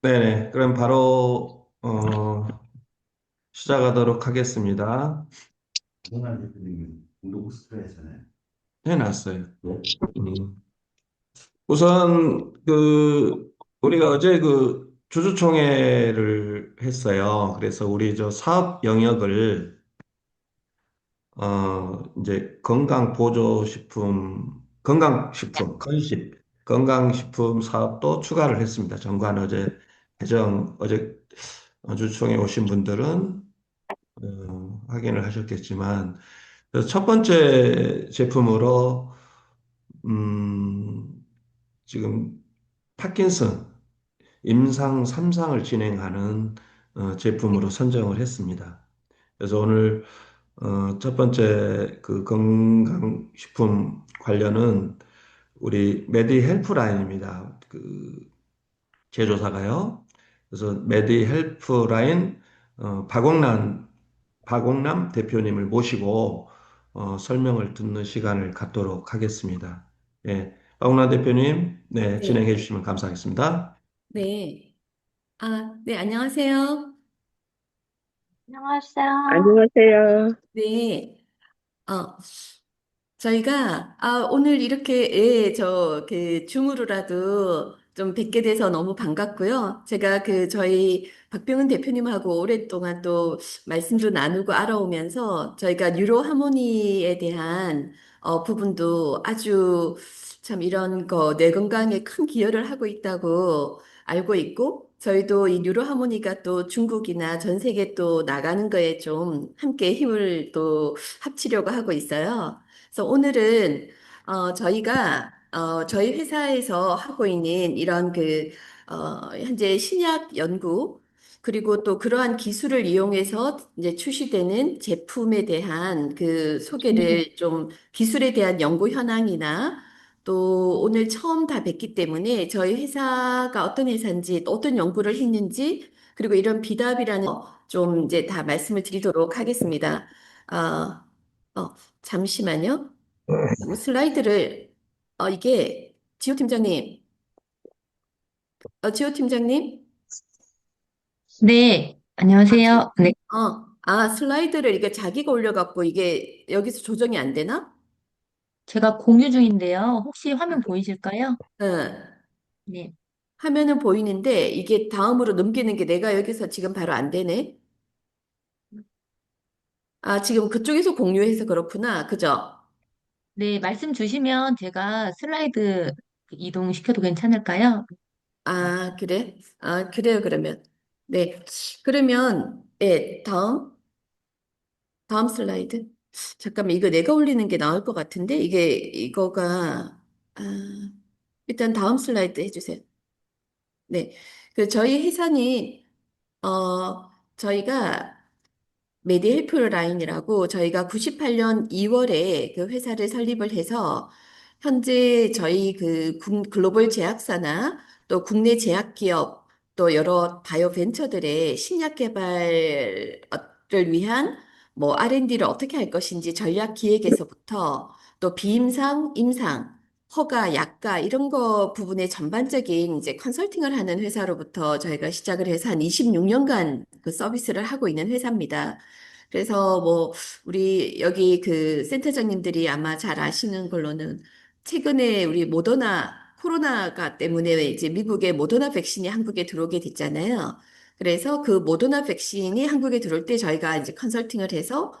네네. 그럼 바로 시작하도록 하겠습니다. 이동환 대표님이 운동 스트레스잖아요. 해놨어요. 네. 음. 우선 우리가 어제 주주총회를 했어요. 그래서 우리 저 사업 영역을 이제 건강식품 사업도 추가를 했습니다. 정관 어제 어제 주주총회 오신 분들은 확인을 하셨겠지만, 그래서 첫 번째 제품으로, 지금 파킨슨 임상 3상을 진행하는 제품으로 선정을 했습니다. 그래서 오늘 첫 번째 그 건강식품 관련은 우리 메디 헬프라인입니다. 그 제조사가요. 그래서 메디 헬프라인 박옥남 대표님을 모시고 설명을 듣는 시간을 갖도록 하겠습니다. 예, 박옥남 대표님, 네, 네, 진행해 주시면 감사하겠습니다. 네. 네, 안녕하세요. 안녕하세요. 안녕하세요. 네. 어, 저희가, 오늘 이렇게, 예, 줌으로라도 좀 뵙게 돼서 너무 반갑고요. 제가 저희 박병은 대표님하고 오랫동안 또 말씀도 나누고 알아오면서 저희가 뉴로 하모니에 대한, 부분도 아주 참 이런 뇌 건강에 큰 기여를 하고 있다고 알고 있고, 저희도 이 뉴로 하모니가 또 중국이나 전 세계 또 나가는 거에 좀 함께 힘을 또 합치려고 하고 있어요. 그래서 오늘은 저희가 저희 회사에서 하고 있는 이런 현재 신약 연구 그리고 또 그러한 기술을 이용해서 이제 출시되는 제품에 대한 소개를 좀 기술에 대한 연구 현황이나 또 오늘 처음 다 뵙기 때문에 저희 회사가 어떤 회사인지 또 어떤 연구를 했는지 그리고 이런 비답이라는 좀 이제 다 말씀을 드리도록 하겠습니다. 아, 잠시만요. 슬라이드를, 이게, 지호 팀장님, 지호 팀장님, 네, 지, 안녕하세요. 네, 슬라이드를 이게 자기가 올려갖고 이게 여기서 조정이 안 되나? 제가 공유 중인데요. 혹시 화면 보이실까요? 응. 네, 화면은 보이는데 이게 다음으로 넘기는 게 내가 여기서 지금 바로 안 되네. 지금 그쪽에서 공유해서 그렇구나. 그죠? 네, 말씀 주시면 제가 슬라이드 이동시켜도 괜찮을까요? 그래? 그래요, 그러면. 네. 그러면, 예, 다음 슬라이드. 잠깐만, 이거 내가 올리는 게 나을 것 같은데? 아, 일단 다음 슬라이드 해주세요. 네. 저희 회사는, 저희가 메디헬프 라인이라고 저희가 98년 2월에 그 회사를 설립을 해서 현재 저희 글로벌 제약사나 또 국내 제약기업 또 여러 바이오 벤처들의 신약 개발을 위한 뭐 R&D를 어떻게 할 것인지 전략 기획에서부터 또 비임상, 임상, 허가, 약가 이런 거 부분의 전반적인 이제 컨설팅을 하는 회사로부터 저희가 시작을 해서 한 26년간 그 서비스를 하고 있는 회사입니다. 그래서 뭐 우리 여기 센터장님들이 아마 잘 아시는 걸로는 최근에 우리 코로나가 때문에 이제 미국의 모더나 백신이 한국에 들어오게 됐잖아요. 그래서 그 모더나 백신이 한국에 들어올 때 저희가 이제 컨설팅을 해서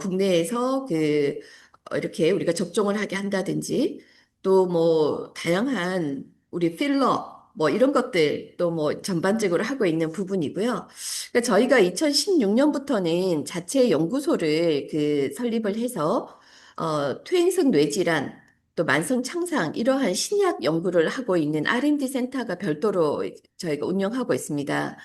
국내에서 이렇게 우리가 접종을 하게 한다든지 또 뭐 다양한 우리 필러 뭐 이런 것들 또 뭐 전반적으로 하고 있는 부분이고요. 그러니까 저희가 2016년부터는 자체 연구소를 설립을 해서 퇴행성 뇌질환 또 만성 창상 이러한 신약 연구를 하고 있는 R&D 센터가 별도로 저희가 운영하고 있습니다.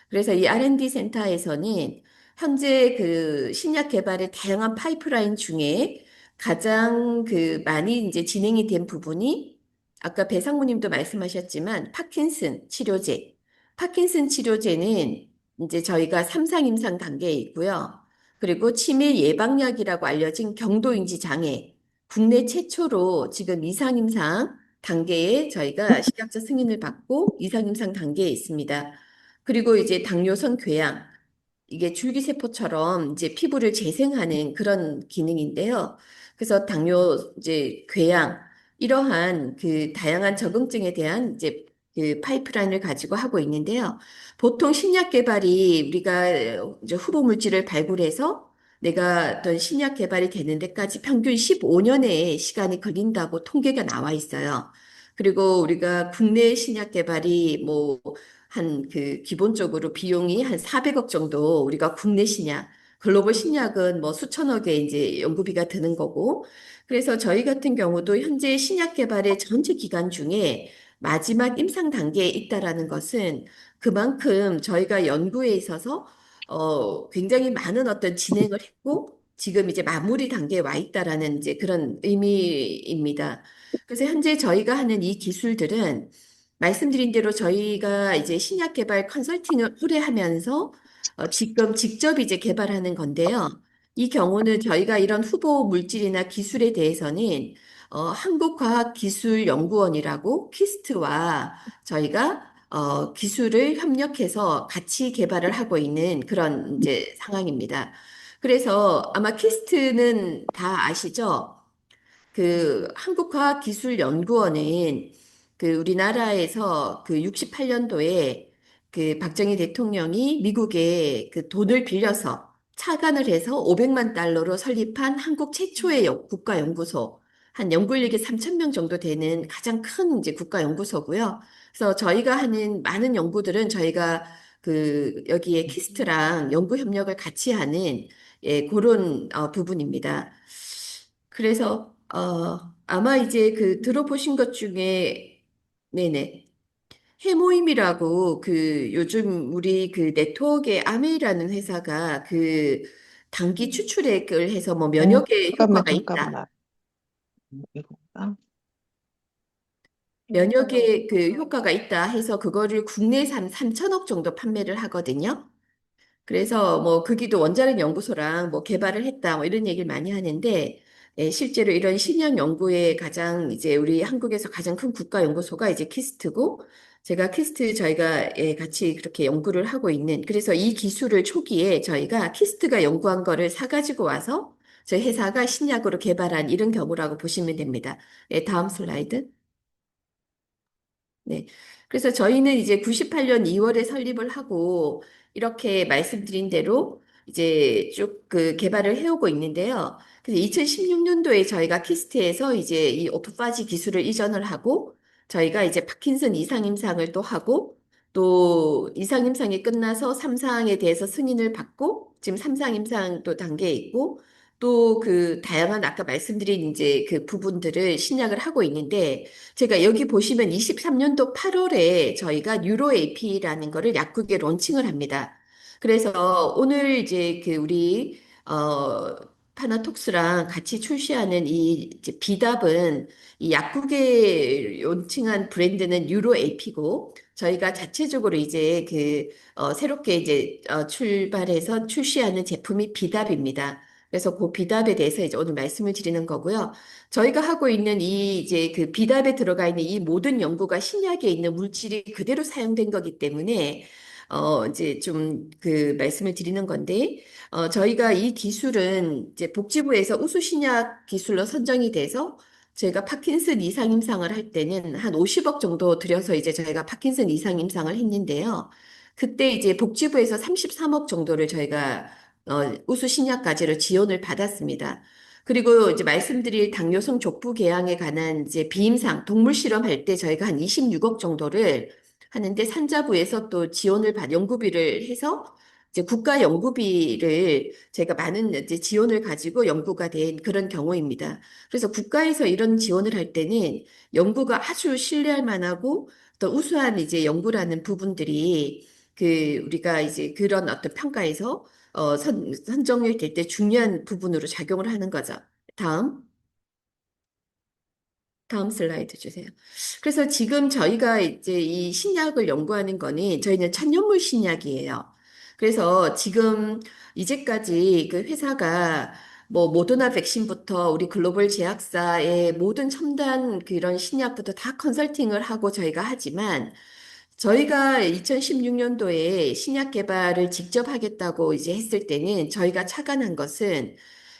그래서 이 R&D 센터에서는 현재 신약 개발의 다양한 파이프라인 중에 가장 많이 이제 진행이 된 부분이 아까 배상무님도 말씀하셨지만 파킨슨 치료제. 파킨슨 치료제는 이제 저희가 3상 임상 단계에 있고요. 그리고 치매 예방약이라고 알려진 경도인지 장애. 국내 최초로 지금 2상 임상 단계에 저희가 식약처 승인을 받고 이상임상 단계에 있습니다. 그리고 이제 당뇨선 궤양, 이게 줄기세포처럼 이제 피부를 재생하는 그런 기능인데요. 그래서 당뇨 이제 궤양 이러한 그 다양한 적응증에 대한 이제 그 파이프라인을 가지고 하고 있는데요. 보통 신약 개발이 우리가 이제 후보 물질을 발굴해서 내가 어떤 신약 개발이 되는 데까지 평균 15년의 시간이 걸린다고 통계가 나와 있어요. 그리고 우리가 국내 신약 개발이 뭐 한 그 기본적으로 비용이 한 400억 정도 우리가 국내 신약, 글로벌 신약은 뭐 수천억의 이제 연구비가 드는 거고 그래서 저희 같은 경우도 현재 신약 개발의 전체 기간 중에 마지막 임상 단계에 있다라는 것은 그만큼 저희가 연구에 있어서 굉장히 많은 어떤 진행을 했고 지금 이제 마무리 단계에 와 있다라는 이제 그런 의미입니다. 그래서 현재 저희가 하는 이 기술들은 말씀드린 대로 저희가 이제 신약 개발 컨설팅을 오래 하면서 지금 직접 이제 개발하는 건데요. 이 경우는 저희가 이런 후보 물질이나 기술에 대해서는 한국과학기술연구원이라고 키스트와 저희가 기술을 협력해서 같이 개발을 하고 있는 그런 이제 상황입니다. 그래서 아마 키스트는 다 아시죠? 그 한국과학기술연구원은 그 우리나라에서 그 68년도에 그 박정희 대통령이 미국에 그 돈을 빌려서 차관을 해서 500만 달러로 설립한 한국 최초의 국가연구소, 한 연구 인력이 3천 명 정도 되는 가장 큰 이제 국가연구소고요. 그래서 저희가 하는 많은 연구들은 저희가 그 여기에 키스트랑 연구 협력을 같이 하는 그런 부분입니다. 그래서 아마 이제 그 들어보신 것 중에 네네 해모임이라고 그 요즘 우리 그 네트워크의 아메이라는 회사가 그 단기 추출액을 해서 뭐 면역에 잠깐만, 효과가 있다. 잠깐만. 이건가? 면역에 그 효과가 있다 해서 그거를 국내에서 한 3천억 정도 판매를 하거든요. 그래서 뭐 거기도 원자력 연구소랑 뭐 개발을 했다 뭐 이런 얘기를 많이 하는데 실제로 이런 신약 연구에 가장 이제 우리 한국에서 가장 큰 국가 연구소가 이제 키스트고 제가 키스트 저희가 같이 그렇게 연구를 하고 있는 그래서 이 기술을 초기에 저희가 키스트가 연구한 거를 사가지고 와서 저희 회사가 신약으로 개발한 이런 경우라고 보시면 됩니다. 다음 슬라이드. 네. 그래서 저희는 이제 98년 2월에 설립을 하고 이렇게 말씀드린 대로 이제 쭉 그 개발을 해오고 있는데요. 그래서 2016년도에 저희가 키스트에서 이제 이 오토파지 기술을 이전을 하고 저희가 이제 파킨슨 이상임상을 또 하고 또 이상임상이 끝나서 3상에 대해서 승인을 받고 지금 3상임상 또 단계에 있고 또 그 다양한 아까 말씀드린 이제 그 부분들을 신약을 하고 있는데 제가 여기 보시면 23년도 8월에 저희가 뉴로 AP라는 거를 약국에 론칭을 합니다. 그래서 오늘 이제 그 우리 파나톡스랑 같이 출시하는 이 이제 비답은 이 약국에 론칭한 브랜드는 뉴로 AP고 저희가 자체적으로 이제 그 새롭게 이제 출발해서 출시하는 제품이 비답입니다. 그래서 그 비답에 대해서 이제 오늘 말씀을 드리는 거고요. 저희가 하고 있는 이 이제 그 비답에 들어가 있는 이 모든 연구가 신약에 있는 물질이 그대로 사용된 거기 때문에 이제 좀 그 말씀을 드리는 건데 저희가 이 기술은 이제 복지부에서 우수 신약 기술로 선정이 돼서 저희가 파킨슨 이상 임상을 할 때는 한 50억 정도 들여서 이제 저희가 파킨슨 이상 임상을 했는데요. 그때 이제 복지부에서 33억 정도를 저희가 우수 신약까지로 지원을 받았습니다. 그리고 이제 말씀드릴 당뇨성 족부 궤양에 관한 이제 비임상 동물 실험할 때 저희가 한 26억 정도를 하는데 산자부에서 또 지원을 연구비를 해서 이제 국가 연구비를 제가 많은 이제 지원을 가지고 연구가 된 그런 경우입니다. 그래서 국가에서 이런 지원을 할 때는 연구가 아주 신뢰할 만하고 또 우수한 이제 연구라는 부분들이 그 우리가 이제 그런 어떤 평가에서 선정이 될 때 중요한 부분으로 작용을 하는 거죠. 다음. 다음 슬라이드 주세요. 그래서 지금 저희가 이제 이 신약을 연구하는 거는 저희는 천연물 신약이에요. 그래서 지금 이제까지 그 회사가 뭐 모더나 백신부터 우리 글로벌 제약사의 모든 첨단 그런 신약부터 다 컨설팅을 하고 저희가 하지만 저희가 2016년도에 신약 개발을 직접 하겠다고 이제 했을 때는 저희가 착안한 것은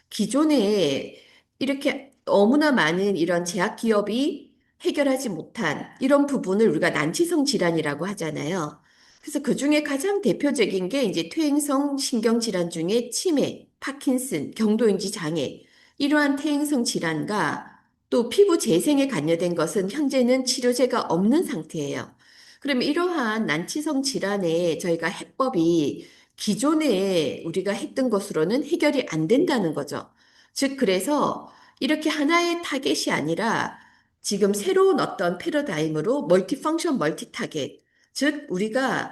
기존에 이렇게 너무나 많은 이런 제약 기업이 해결하지 못한 이런 부분을 우리가 난치성 질환이라고 하잖아요. 그래서 그 중에 가장 대표적인 게 이제 퇴행성 신경질환 중에 치매, 파킨슨, 경도인지 장애, 이러한 퇴행성 질환과 또 피부 재생에 관여된 것은 현재는 치료제가 없는 상태예요. 그러면 이러한 난치성 질환에 저희가 해법이 기존에 우리가 했던 것으로는 해결이 안 된다는 거죠. 즉, 그래서 이렇게 하나의 타겟이 아니라 지금 새로운 어떤 패러다임으로 멀티펑션 멀티 타겟, 즉, 우리가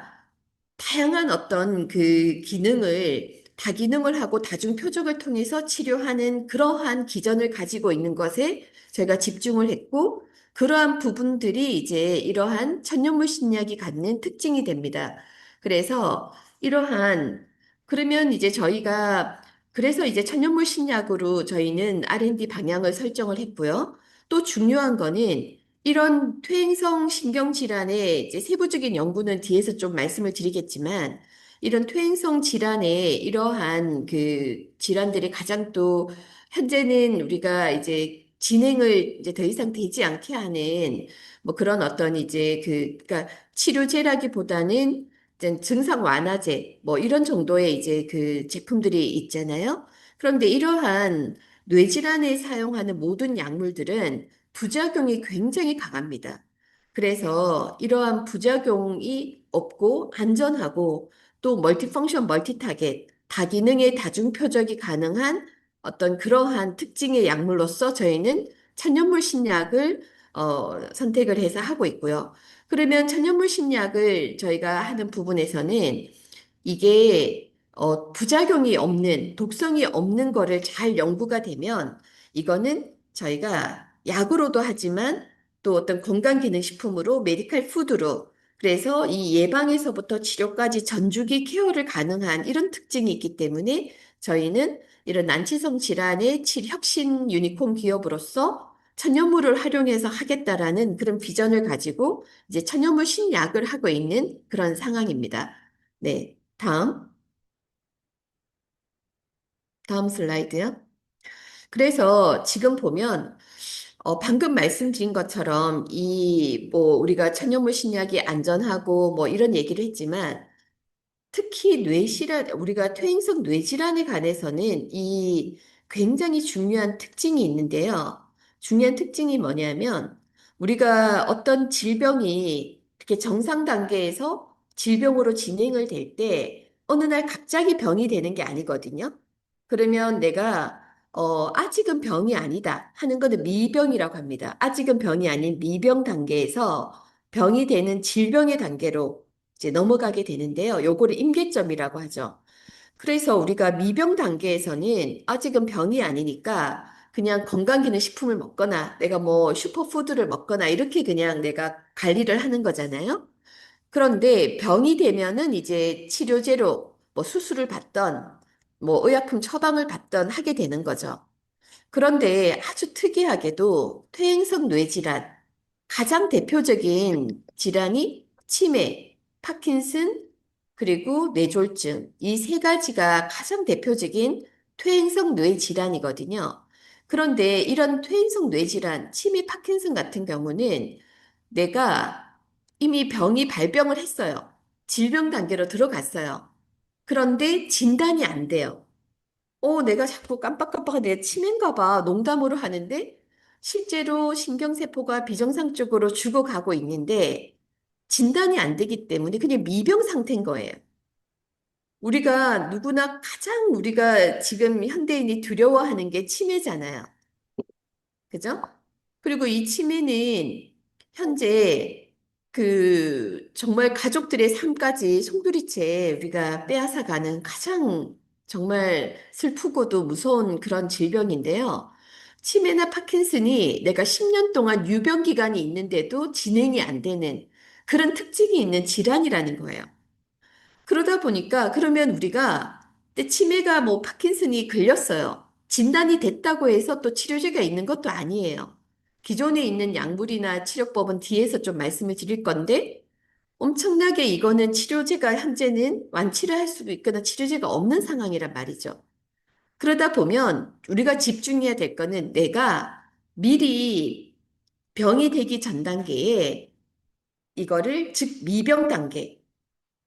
다양한 어떤 그 기능을 다기능을 하고 다중 표적을 통해서 치료하는 그러한 기전을 가지고 있는 것에 저희가 집중을 했고 그러한 부분들이 이제 이러한 천연물 신약이 갖는 특징이 됩니다. 그래서 이러한 그러면 이제 저희가 그래서 이제 천연물 신약으로 저희는 R&D 방향을 설정을 했고요. 또 중요한 거는 이런 퇴행성 신경질환의 이제 세부적인 연구는 뒤에서 좀 말씀을 드리겠지만, 이런 퇴행성 질환의 이러한 그 질환들이 가장 또 현재는 우리가 이제 진행을 이제 더 이상 되지 않게 하는 뭐 그런 어떤 이제 그러니까 치료제라기보다는 이제 증상 완화제 뭐 이런 정도의 이제 그 제품들이 있잖아요. 그런데 이러한 뇌질환에 사용하는 모든 약물들은 부작용이 굉장히 강합니다. 그래서 이러한 부작용이 없고 안전하고 또 멀티펑션 멀티타겟 다기능의 다중표적이 가능한 어떤 그러한 특징의 약물로서 저희는 천연물 신약을 선택을 해서 하고 있고요. 그러면 천연물 신약을 저희가 하는 부분에서는 이게 부작용이 없는, 독성이 없는 거를 잘 연구가 되면 이거는 저희가 약으로도 하지만 또 어떤 건강기능식품으로 메디칼 푸드로 그래서 이 예방에서부터 치료까지 전주기 케어를 가능한 이런 특징이 있기 때문에 저희는 이런 난치성 질환의 혁신 유니콘 기업으로서 천연물을 활용해서 하겠다라는 그런 비전을 가지고 이제 천연물 신약을 하고 있는 그런 상황입니다. 네, 다음 슬라이드요. 그래서 지금 보면 방금 말씀드린 것처럼 이 뭐 우리가 천연물 신약이 안전하고 뭐 이런 얘기를 했지만 특히 뇌질환, 우리가 퇴행성 뇌질환에 관해서는 이 굉장히 중요한 특징이 있는데요. 중요한 특징이 뭐냐면 우리가 어떤 질병이 이렇게 정상 단계에서 질병으로 진행을 될 때 어느 날 갑자기 병이 되는 게 아니거든요. 그러면 내가 아직은 병이 아니다 하는 거는 미병이라고 합니다. 아직은 병이 아닌 미병 단계에서 병이 되는 질병의 단계로 이제 넘어가게 되는데요. 요거를 임계점이라고 하죠. 그래서 우리가 미병 단계에서는 아직은 병이 아니니까 그냥 건강기능식품을 먹거나 내가 뭐 슈퍼푸드를 먹거나 이렇게 그냥 내가 관리를 하는 거잖아요. 그런데 병이 되면은 이제 치료제로 뭐 수술을 받던 뭐 의약품 처방을 받던 하게 되는 거죠. 그런데 아주 특이하게도 퇴행성 뇌질환, 가장 대표적인 질환이 치매, 파킨슨, 그리고 뇌졸중. 이 세 가지가 가장 대표적인 퇴행성 뇌질환이거든요. 그런데 이런 퇴행성 뇌질환, 치매, 파킨슨 같은 경우는 내가 이미 병이 발병을 했어요. 질병 단계로 들어갔어요. 그런데 진단이 안 돼요. 내가 자꾸 깜빡깜빡 내 치매인가 봐. 농담으로 하는데 실제로 신경세포가 비정상적으로 죽어가고 있는데 진단이 안 되기 때문에 그냥 미병 상태인 거예요. 우리가 누구나 가장 우리가 지금 현대인이 두려워하는 게 치매잖아요. 그죠? 그리고 이 치매는 현재 그 정말 가족들의 삶까지 송두리째 우리가 빼앗아가는 가장 정말 슬프고도 무서운 그런 질병인데요. 치매나 파킨슨이 내가 10년 동안 유병 기간이 있는데도 진행이 안 되는 그런 특징이 있는 질환이라는 거예요. 그러다 보니까 그러면 우리가 근데 치매가 뭐 파킨슨이 걸렸어요. 진단이 됐다고 해서 또 치료제가 있는 것도 아니에요. 기존에 있는 약물이나 치료법은 뒤에서 좀 말씀을 드릴 건데 엄청나게 이거는 치료제가 현재는 완치를 할 수도 있거나 치료제가 없는 상황이란 말이죠. 그러다 보면 우리가 집중해야 될 거는 내가 미리 병이 되기 전 단계에 이거를 즉 미병 단계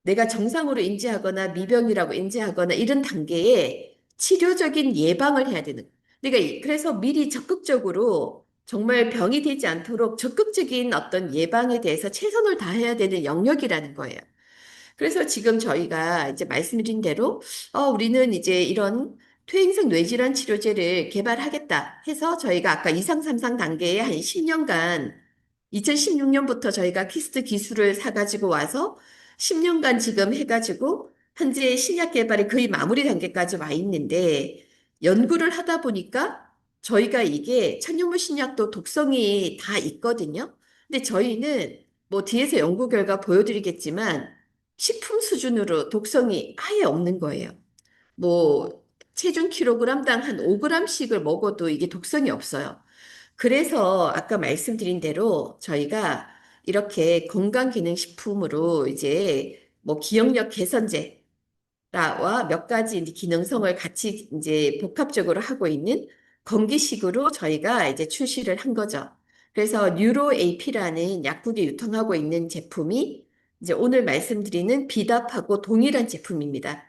내가 정상으로 인지하거나 미병이라고 인지하거나 이런 단계에 치료적인 예방을 해야 되는. 그러니까 그래서 미리 적극적으로 정말 병이 되지 않도록 적극적인 어떤 예방에 대해서 최선을 다해야 되는 영역이라는 거예요. 그래서 지금 저희가 이제 말씀드린 대로 우리는 이제 이런 퇴행성 뇌질환 치료제를 개발하겠다 해서 저희가 아까 2상, 3상 단계에 한 10년간 2016년부터 저희가 키스트 기술을 사가지고 와서 10년간 지금 해가지고 현재 신약 개발이 거의 마무리 단계까지 와 있는데 연구를 하다 보니까 저희가 이게 천연무 신약도 독성이 다 있거든요. 근데 저희는 뭐 뒤에서 연구 결과 보여드리겠지만 식품 수준으로 독성이 아예 없는 거예요. 뭐 체중 킬로그램당 한 5g씩을 먹어도 이게 독성이 없어요. 그래서 아까 말씀드린 대로 저희가 이렇게 건강기능식품으로 이제 뭐 기억력 개선제 와 몇 가지 이제 기능성을 같이 이제 복합적으로 하고 있는 건기식으로 저희가 이제 출시를 한 거죠. 그래서 뉴로 AP라는 약국에 유통하고 있는 제품이 이제 오늘 말씀드리는 비답하고 동일한 제품입니다.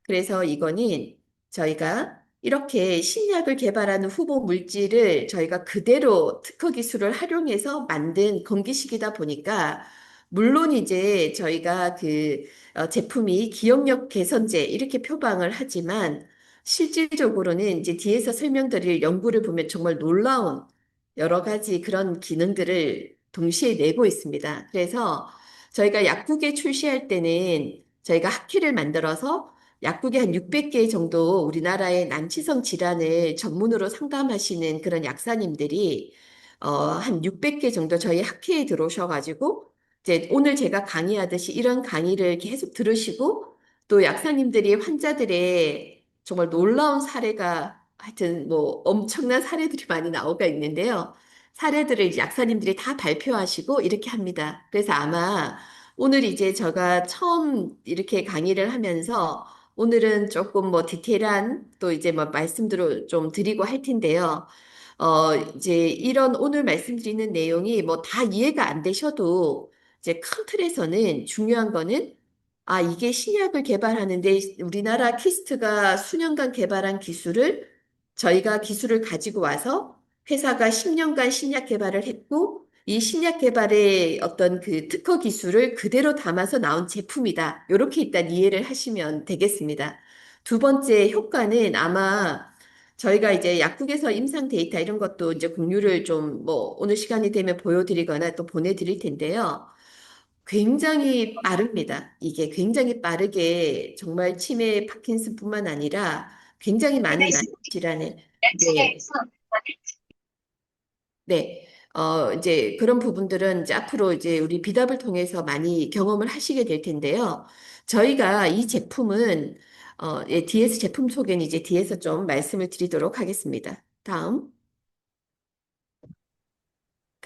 그래서 이거는 저희가 이렇게 신약을 개발하는 후보 물질을 저희가 그대로 특허 기술을 활용해서 만든 건기식이다 보니까 물론 이제 저희가 그 제품이 기억력 개선제 이렇게 표방을 하지만 실질적으로는 이제 뒤에서 설명드릴 연구를 보면 정말 놀라운 여러 가지 그런 기능들을 동시에 내고 있습니다. 그래서 저희가 약국에 출시할 때는 저희가 학회를 만들어서 약국에 한 600개 정도 우리나라의 난치성 질환을 전문으로 상담하시는 그런 약사님들이 한 600개 정도 저희 학회에 들어오셔가지고 이제 오늘 제가 강의하듯이 이런 강의를 계속 들으시고 또 약사님들이 환자들의 정말 놀라운 사례가 하여튼 뭐 엄청난 사례들이 많이 나오가 있는데요. 사례들을 이제 약사님들이 다 발표하시고 이렇게 합니다. 그래서 아마 오늘 이제 제가 처음 이렇게 강의를 하면서 오늘은 조금 뭐 디테일한 또 이제 뭐 말씀들을 좀 드리고 할 텐데요. 이제 이런 오늘 말씀드리는 내용이 뭐 다 이해가 안 되셔도 이제 큰 틀에서는 중요한 거는 이게 신약을 개발하는데 우리나라 키스트가 수년간 개발한 기술을 저희가 기술을 가지고 와서 회사가 10년간 신약 개발을 했고 이 신약 개발의 어떤 그 특허 기술을 그대로 담아서 나온 제품이다. 이렇게 일단 이해를 하시면 되겠습니다. 두 번째 효과는 아마 저희가 이제 약국에서 임상 데이터 이런 것도 이제 공유를 좀 뭐 오늘 시간이 되면 보여드리거나 또 보내드릴 텐데요. 굉장히 빠릅니다. 이게 굉장히 빠르게 정말 치매, 파킨슨뿐만 아니라 굉장히 많은 질환에 네, 네. 이제 그런 부분들은 이제 앞으로 이제 우리 비답을 통해서 많이 경험을 하시게 될 텐데요. 저희가 이 제품은 예, DS 제품 소개는 이제 뒤에서 좀 말씀을 드리도록 하겠습니다. 다음.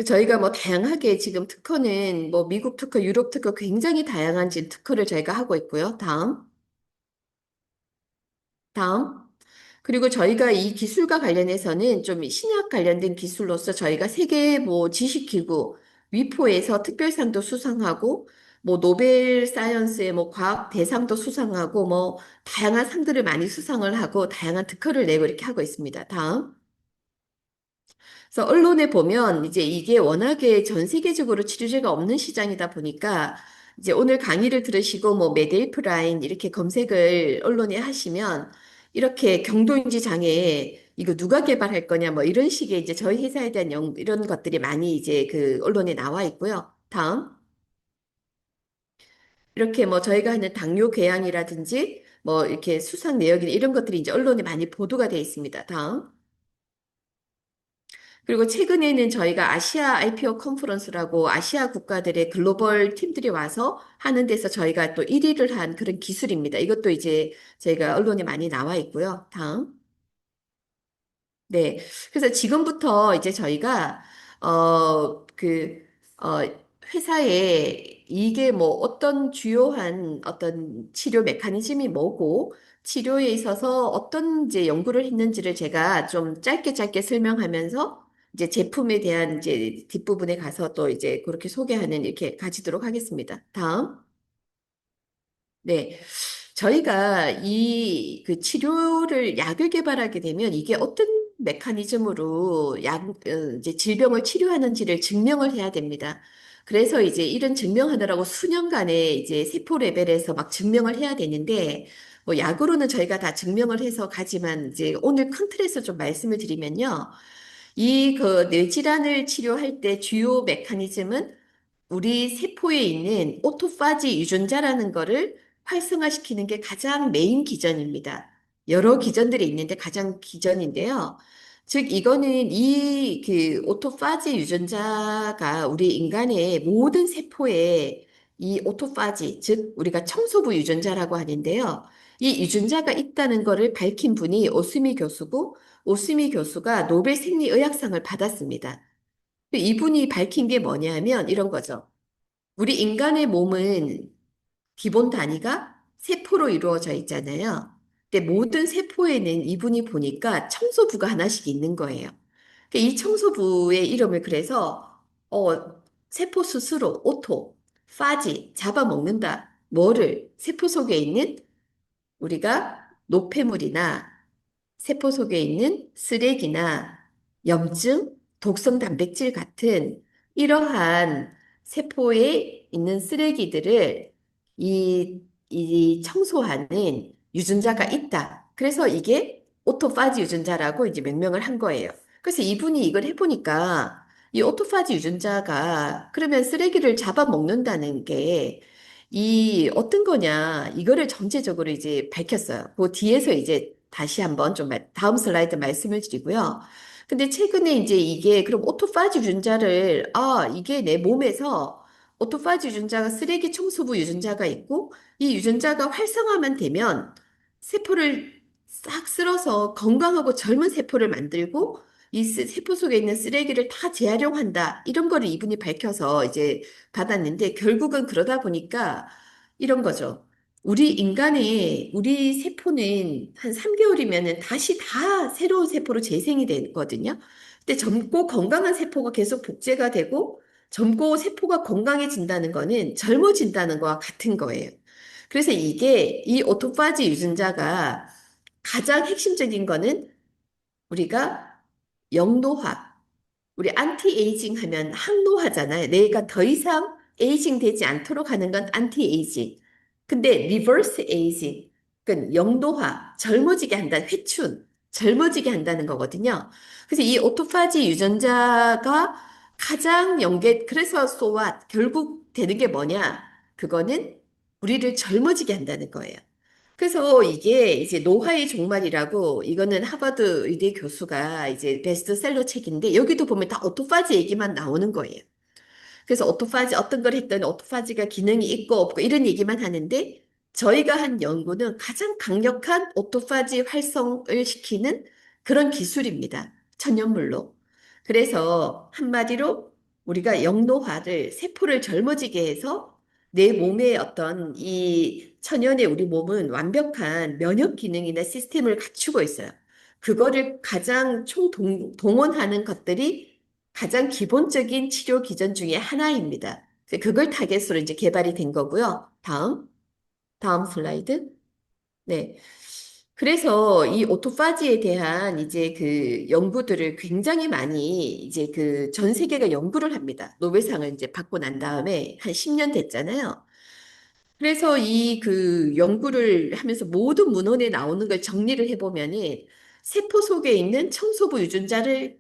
저희가 뭐 다양하게 지금 특허는 뭐 미국 특허, 유럽 특허 굉장히 다양한 지금 특허를 저희가 하고 있고요. 다음. 다음. 그리고 저희가 이 기술과 관련해서는 좀 신약 관련된 기술로서 저희가 세계 뭐 지식기구 위포에서 특별상도 수상하고 뭐 노벨 사이언스의 뭐 과학 대상도 수상하고 뭐 다양한 상들을 많이 수상을 하고 다양한 특허를 내고 이렇게 하고 있습니다. 다음. 그래서 언론에 보면 이제 이게 워낙에 전 세계적으로 치료제가 없는 시장이다 보니까 이제 오늘 강의를 들으시고 뭐 메데이프라인 이렇게 검색을 언론에 하시면 이렇게 경도인지 장애 이거 누가 개발할 거냐 뭐 이런 식의 이제 저희 회사에 대한 이런 것들이 많이 이제 그 언론에 나와 있고요. 다음. 이렇게 뭐 저희가 하는 당뇨 궤양이라든지 뭐 이렇게 수상 내역이나 이런 것들이 이제 언론에 많이 보도가 되어 있습니다. 다음. 그리고 최근에는 저희가 아시아 IPO 컨퍼런스라고 아시아 국가들의 글로벌 팀들이 와서 하는 데서 저희가 또 1위를 한 그런 기술입니다. 이것도 이제 저희가 언론에 많이 나와 있고요. 다음. 네. 그래서 지금부터 이제 저희가, 그, 어, 회사에 이게 뭐 어떤 주요한 어떤 치료 메커니즘이 뭐고, 치료에 있어서 어떤 이제 연구를 했는지를 제가 좀 짧게 짧게 설명하면서 이제 제품에 대한 이제 뒷부분에 가서 또 이제 그렇게 소개하는 이렇게 가지도록 하겠습니다. 다음. 네. 저희가 이 그 치료를 약을 개발하게 되면 이게 어떤 메커니즘으로 이제 질병을 치료하는지를 증명을 해야 됩니다. 그래서 이제 이런 증명하느라고 수년간의 이제 세포 레벨에서 막 증명을 해야 되는데 뭐 약으로는 저희가 다 증명을 해서 가지만 이제 오늘 큰 틀에서 좀 말씀을 드리면요. 이 그 뇌질환을 치료할 때 주요 메커니즘은 우리 세포에 있는 오토파지 유전자라는 거를 활성화시키는 게 가장 메인 기전입니다. 여러 기전들이 있는데 가장 기전인데요. 즉, 이거는 이 그 오토파지 유전자가 우리 인간의 모든 세포에 이 오토파지, 즉, 우리가 청소부 유전자라고 하는데요. 이 유전자가 있다는 거를 밝힌 분이 오스미 교수고, 오스미 교수가 노벨 생리의학상을 받았습니다. 이분이 밝힌 게 뭐냐면 이런 거죠. 우리 인간의 몸은 기본 단위가 세포로 이루어져 있잖아요. 근데 모든 세포에는 이분이 보니까 청소부가 하나씩 있는 거예요. 이 청소부의 이름을 그래서 세포 스스로 오토, 파지, 잡아먹는다. 뭐를? 세포 속에 있는 우리가 노폐물이나 세포 속에 있는 쓰레기나 염증, 독성 단백질 같은 이러한 세포에 있는 쓰레기들을 이 청소하는 유전자가 있다. 그래서 이게 오토파지 유전자라고 이제 명명을 한 거예요. 그래서 이분이 이걸 해보니까 이 오토파지 유전자가 그러면 쓰레기를 잡아먹는다는 게 이 어떤 거냐 이거를 전체적으로 이제 밝혔어요. 그 뒤에서 이제 다시 한번 좀 다음 슬라이드 말씀을 드리고요. 근데 최근에 이제 이게 그럼 오토파지 유전자를 이게 내 몸에서 오토파지 유전자가 쓰레기 청소부 유전자가 있고 이 유전자가 활성화만 되면 세포를 싹 쓸어서 건강하고 젊은 세포를 만들고 이 세포 속에 있는 쓰레기를 다 재활용한다. 이런 거를 이분이 밝혀서 이제 받았는데 결국은 그러다 보니까 이런 거죠. 우리 세포는 한 3개월이면은 다시 다 새로운 세포로 재생이 되거든요. 근데 젊고 건강한 세포가 계속 복제가 되고 젊고 세포가 건강해진다는 거는 젊어진다는 거와 같은 거예요. 그래서 이게 이 오토파지 유전자가 가장 핵심적인 거는 우리가 영노화, 우리 안티에이징 하면 항노화잖아요. 내가 더 이상 에이징 되지 않도록 하는 건 안티에이징. 근데 리버스 에이징, 그러니까 영노화, 젊어지게 한다, 회춘, 젊어지게 한다는 거거든요. 그래서 이 오토파지 유전자가 가장 그래서 so what? 결국 되는 게 뭐냐? 그거는 우리를 젊어지게 한다는 거예요. 그래서 이게 이제 노화의 종말이라고 이거는 하버드 의대 교수가 이제 베스트셀러 책인데 여기도 보면 다 오토파지 얘기만 나오는 거예요. 그래서 오토파지 어떤 걸 했더니 오토파지가 기능이 있고 없고 이런 얘기만 하는데 저희가 한 연구는 가장 강력한 오토파지 활성을 시키는 그런 기술입니다. 천연물로. 그래서 한마디로 우리가 영노화를 세포를 젊어지게 해서 내 몸의 어떤 이 천연의 우리 몸은 완벽한 면역 기능이나 시스템을 갖추고 있어요. 그거를 가장 총동원하는 것들이 가장 기본적인 치료 기전 중에 하나입니다. 그걸 타겟으로 이제 개발이 된 거고요. 다음 슬라이드. 네. 그래서 이 오토파지에 대한 이제 그 연구들을 굉장히 많이 이제 그 전 세계가 연구를 합니다. 노벨상을 이제 받고 난 다음에 한 10년 됐잖아요. 그래서 이 그 연구를 하면서 모든 문헌에 나오는 걸 정리를 해보면은 세포 속에 있는 청소부 유전자를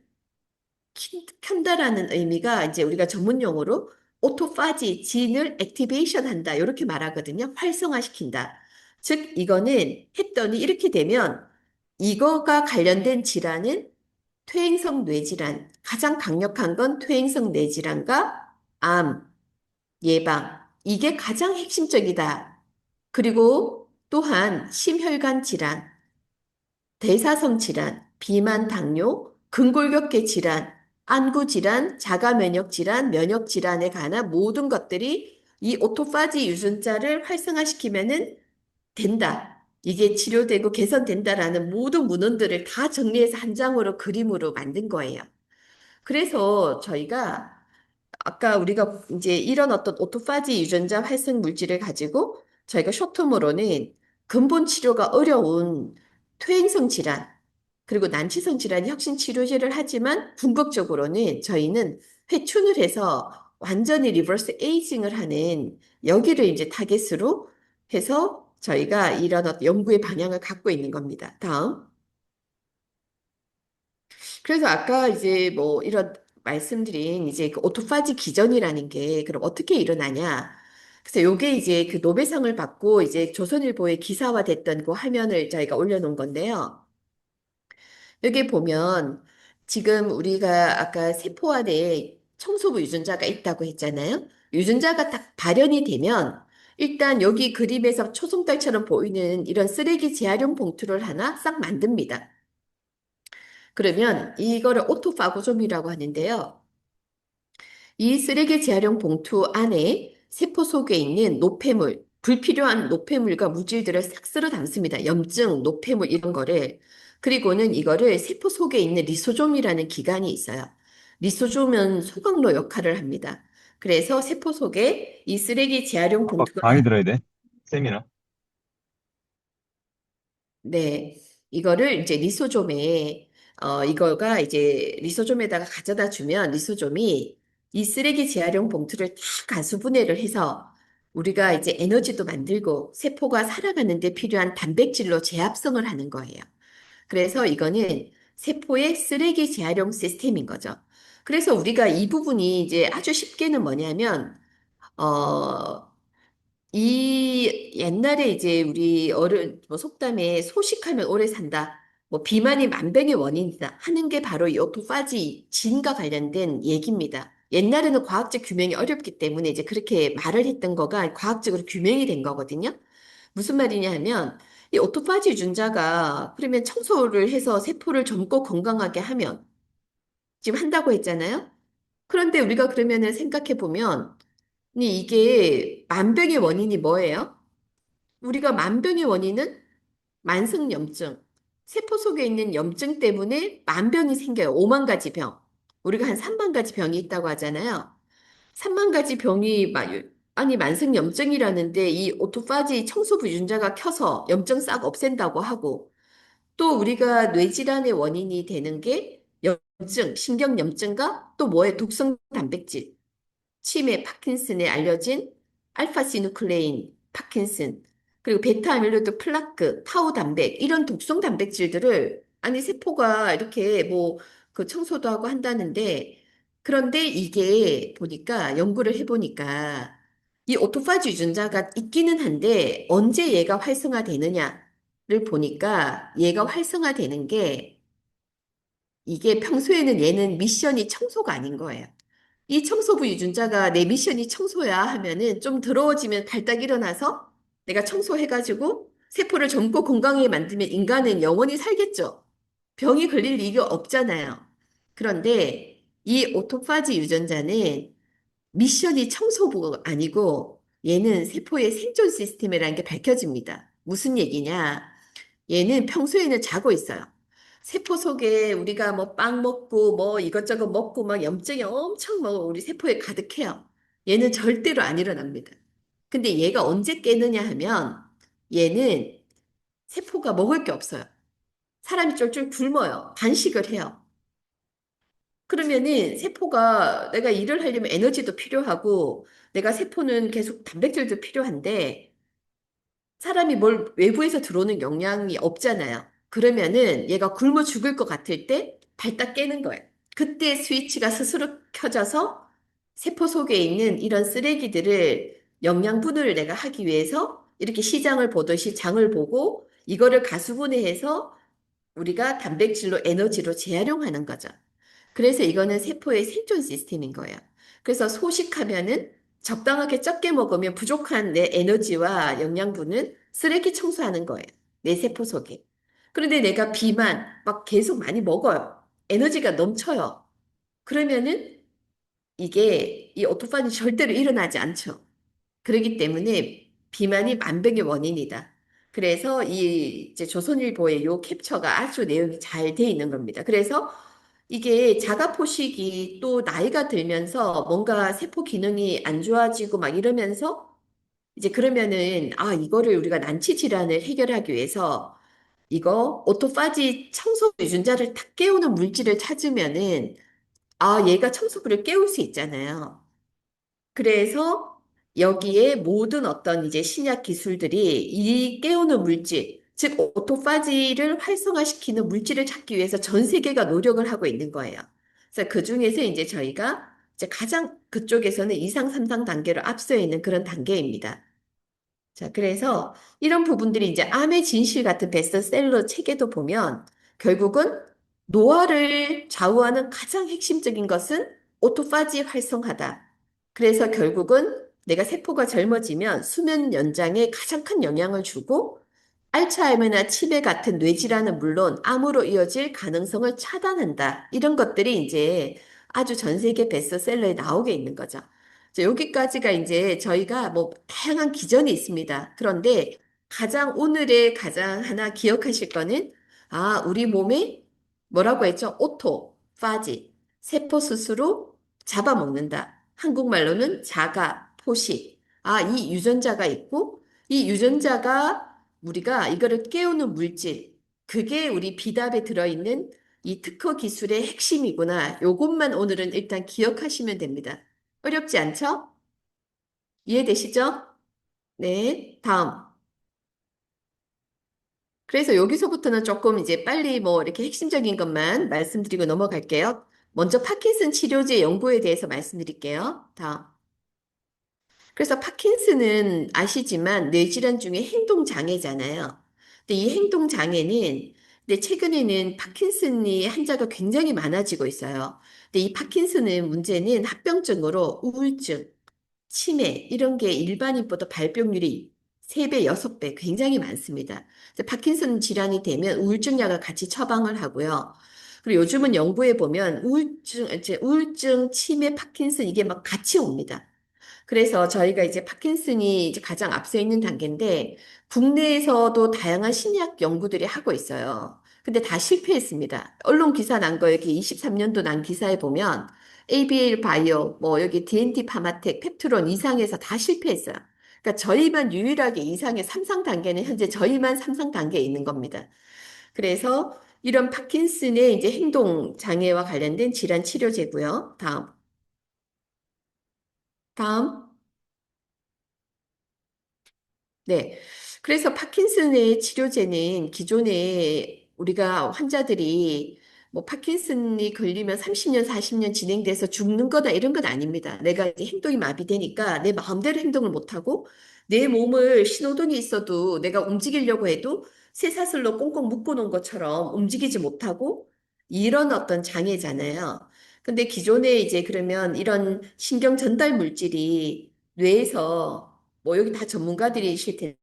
켠다라는 의미가 이제 우리가 전문 용어로 오토파지 진을 액티베이션 한다 이렇게 말하거든요. 활성화시킨다. 즉 이거는 했더니 이렇게 되면 이거가 관련된 질환은 퇴행성 뇌질환 가장 강력한 건 퇴행성 뇌질환과 암 예방 이게 가장 핵심적이다. 그리고 또한 심혈관 질환 대사성 질환 비만, 당뇨, 근골격계 질환, 안구 질환, 자가 면역 질환, 면역 질환에 관한 모든 것들이 이 오토파지 유전자를 활성화시키면은 된다. 이게 치료되고 개선된다라는 모든 문헌들을 다 정리해서 한 장으로 그림으로 만든 거예요. 그래서 저희가 아까 우리가 이제 이런 어떤 오토파지 유전자 활성 물질을 가지고 저희가 쇼텀으로는 근본 치료가 어려운 퇴행성 질환 그리고 난치성 질환이 혁신 치료제를 하지만 궁극적으로는 저희는 회춘을 해서 완전히 리버스 에이징을 하는 여기를 이제 타겟으로 해서 저희가 이런 어떤 연구의 방향을 갖고 있는 겁니다. 다음. 그래서 아까 이제 뭐 이런 말씀드린 이제 그 오토파지 기전이라는 게 그럼 어떻게 일어나냐? 그래서 요게 이제 그 노벨상을 받고 이제 조선일보에 기사화됐던 그 화면을 저희가 올려놓은 건데요. 여기 보면 지금 우리가 아까 세포 안에 청소부 유전자가 있다고 했잖아요. 유전자가 딱 발현이 되면 일단 여기 그림에서 초승달처럼 보이는 이런 쓰레기 재활용 봉투를 하나 싹 만듭니다. 그러면 이거를 오토파고솜이라고 하는데요. 이 쓰레기 재활용 봉투 안에 세포 속에 있는 노폐물, 불필요한 노폐물과 물질들을 싹 쓸어 담습니다. 염증, 노폐물 이런 거를. 그리고는 이거를 세포 속에 있는 리소솜이라는 기관이 있어요. 리소솜은 소각로 역할을 합니다. 그래서 세포 속에 이 쓰레기 재활용 아빠 봉투가 강의 들어야 돼. 세미나. 네, 이거를 이제 리소좀에 이거가 이제 리소좀에다가 가져다 주면 리소좀이 이 쓰레기 재활용 봉투를 다 가수 분해를 해서 우리가 이제 에너지도 만들고 세포가 살아가는 데 필요한 단백질로 재합성을 하는 거예요. 그래서 이거는 세포의 쓰레기 재활용 시스템인 거죠. 그래서 우리가 이 부분이 이제 아주 쉽게는 뭐냐면 어, 이 옛날에 이제 우리 어른 뭐 속담에 소식하면 오래 산다. 뭐 비만이 만병의 원인이다 하는 게 바로 이 오토파지 진과 관련된 얘기입니다. 옛날에는 과학적 규명이 어렵기 때문에 이제 그렇게 말을 했던 거가 과학적으로 규명이 된 거거든요. 무슨 말이냐 하면 이 오토파지 유전자가 그러면 청소를 해서 세포를 젊고 건강하게 하면 지금 한다고 했잖아요. 그런데 우리가 그러면은 생각해 보면 이게 만병의 원인이 뭐예요? 우리가 만병의 원인은 만성염증, 세포 속에 있는 염증 때문에 만병이 생겨요. 5만 가지 병. 우리가 한 3만 가지 병이 있다고 하잖아요. 3만 가지 병이 아니 만성염증이라는데 이 오토파지 청소부 유전자가 켜서 염증 싹 없앤다고 하고 또 우리가 뇌질환의 원인이 되는 게 염증, 신경염증과 또 뭐에 독성 단백질. 치매, 파킨슨에 알려진 알파시누클레인, 파킨슨, 그리고 베타 아밀로이드 플라크, 타우 단백 이런 독성 단백질들을 아니 세포가 이렇게 뭐 그 청소도 하고 한다는데 그런데 이게 보니까 연구를 해보니까 이 오토파지 유전자가 있기는 한데 언제 얘가 활성화되느냐를 보니까 얘가 활성화되는 게 이게 평소에는 얘는 미션이 청소가 아닌 거예요. 이 청소부 유전자가 내 미션이 청소야 하면은 좀 더러워지면 발딱 일어나서 내가 청소해가지고 세포를 젊고 건강하게 만들면 인간은 영원히 살겠죠. 병이 걸릴 리가 없잖아요. 그런데 이 오토파지 유전자는 미션이 청소부가 아니고 얘는 세포의 생존 시스템이라는 게 밝혀집니다. 무슨 얘기냐? 얘는 평소에는 자고 있어요. 세포 속에 우리가 뭐 빵 먹고 뭐 이것저것 먹고 막 염증이 엄청 뭐 우리 세포에 가득해요. 얘는 절대로 안 일어납니다. 근데 얘가 언제 깨느냐 하면 얘는 세포가 먹을 게 없어요. 사람이 쫄쫄 굶어요. 단식을 해요. 그러면은 세포가 내가 일을 하려면 에너지도 필요하고 내가 세포는 계속 단백질도 필요한데 사람이 뭘 외부에서 들어오는 영향이 없잖아요. 그러면은 얘가 굶어 죽을 것 같을 때 발딱 깨는 거예요. 그때 스위치가 스스로 켜져서 세포 속에 있는 이런 쓰레기들을 영양 분해를 내가 하기 위해서 이렇게 시장을 보듯이 장을 보고 이거를 가수분해해서 우리가 단백질로 에너지로 재활용하는 거죠. 그래서 이거는 세포의 생존 시스템인 거예요. 그래서 소식하면은 적당하게 적게 먹으면 부족한 내 에너지와 영양분은 쓰레기 청소하는 거예요. 내 세포 속에. 그런데 내가 비만 막 계속 많이 먹어요. 에너지가 넘쳐요. 그러면은 이게 이 오토파지 절대로 일어나지 않죠. 그렇기 때문에 비만이 만병의 원인이다. 그래서 이 이제 조선일보의 요 캡처가 아주 내용이 잘 돼 있는 겁니다. 그래서 이게 자가포식이 또 나이가 들면서 뭔가 세포 기능이 안 좋아지고 막 이러면서 이제 그러면은 아 이거를 우리가 난치 질환을 해결하기 위해서 이거 오토파지 청소 유전자를 탁 깨우는 물질을 찾으면은 아 얘가 청소부를 깨울 수 있잖아요. 그래서 여기에 모든 어떤 이제 신약 기술들이 이 깨우는 물질, 즉 오토파지를 활성화시키는 물질을 찾기 위해서 전 세계가 노력을 하고 있는 거예요. 그래서 그 중에서 이제 저희가 이제 가장 그쪽에서는 2상, 3상 단계로 앞서 있는 그런 단계입니다. 자, 그래서 이런 부분들이 이제 암의 진실 같은 베스트셀러 책에도 보면 결국은 노화를 좌우하는 가장 핵심적인 것은 오토파지 활성화다. 그래서 결국은 내가 세포가 젊어지면 수면 연장에 가장 큰 영향을 주고 알츠하이머나 치매 같은 뇌질환은 물론 암으로 이어질 가능성을 차단한다. 이런 것들이 이제 아주 전 세계 베스트셀러에 나오게 있는 거죠. 자, 여기까지가 이제 저희가 뭐 다양한 기전이 있습니다. 그런데 가장 오늘의 가장 하나 기억하실 거는 아, 우리 몸에 뭐라고 했죠? 오토, 파지, 세포 스스로 잡아먹는다. 한국말로는 자가, 포식. 아, 이 유전자가 있고 이 유전자가 우리가 이거를 깨우는 물질, 그게 우리 비답에 들어있는 이 특허 기술의 핵심이구나. 요것만 오늘은 일단 기억하시면 됩니다. 어렵지 않죠? 이해되시죠? 네, 다음. 그래서 여기서부터는 조금 이제 빨리 뭐 이렇게 핵심적인 것만 말씀드리고 넘어갈게요. 먼저 파킨슨 치료제 연구에 대해서 말씀드릴게요. 다음. 그래서 파킨슨은 아시지만 뇌질환 중에 행동장애잖아요. 근데 이 행동장애는 근데 최근에는 파킨슨이 환자가 굉장히 많아지고 있어요. 근데 이 파킨슨의 문제는 합병증으로 우울증, 치매 이런 게 일반인보다 발병률이 3배, 6배 굉장히 많습니다. 그래서 파킨슨 질환이 되면 우울증 약을 같이 처방을 하고요. 그리고 요즘은 연구에 보면 우울증, 치매, 파킨슨 이게 막 같이 옵니다. 그래서 저희가 이제 파킨슨이 이제 가장 앞서 있는 단계인데 국내에서도 다양한 신약 연구들이 하고 있어요. 근데 다 실패했습니다. 언론 기사 난 거 여기 23년도 난 기사에 보면 ABL 바이오, 뭐 여기 DNT 파마텍, 펩트론 이상에서 다 실패했어요. 그러니까 저희만 유일하게 이상의 3상 단계는 현재 저희만 3상 단계에 있는 겁니다. 그래서 이런 파킨슨의 이제 행동 장애와 관련된 질환 치료제고요. 다음. 다음. 네. 그래서 파킨슨의 치료제는 기존에 우리가 환자들이 뭐 파킨슨이 걸리면 30년, 40년 진행돼서 죽는 거다 이런 건 아닙니다. 내가 이제 행동이 마비되니까 내 마음대로 행동을 못하고 내 몸을 신호등이 있어도 내가 움직이려고 해도 쇠사슬로 꽁꽁 묶어 놓은 것처럼 움직이지 못하고 이런 어떤 장애잖아요. 근데 기존에 이제 그러면 이런 신경 전달 물질이 뇌에서 뭐 여기 다 전문가들이실 텐데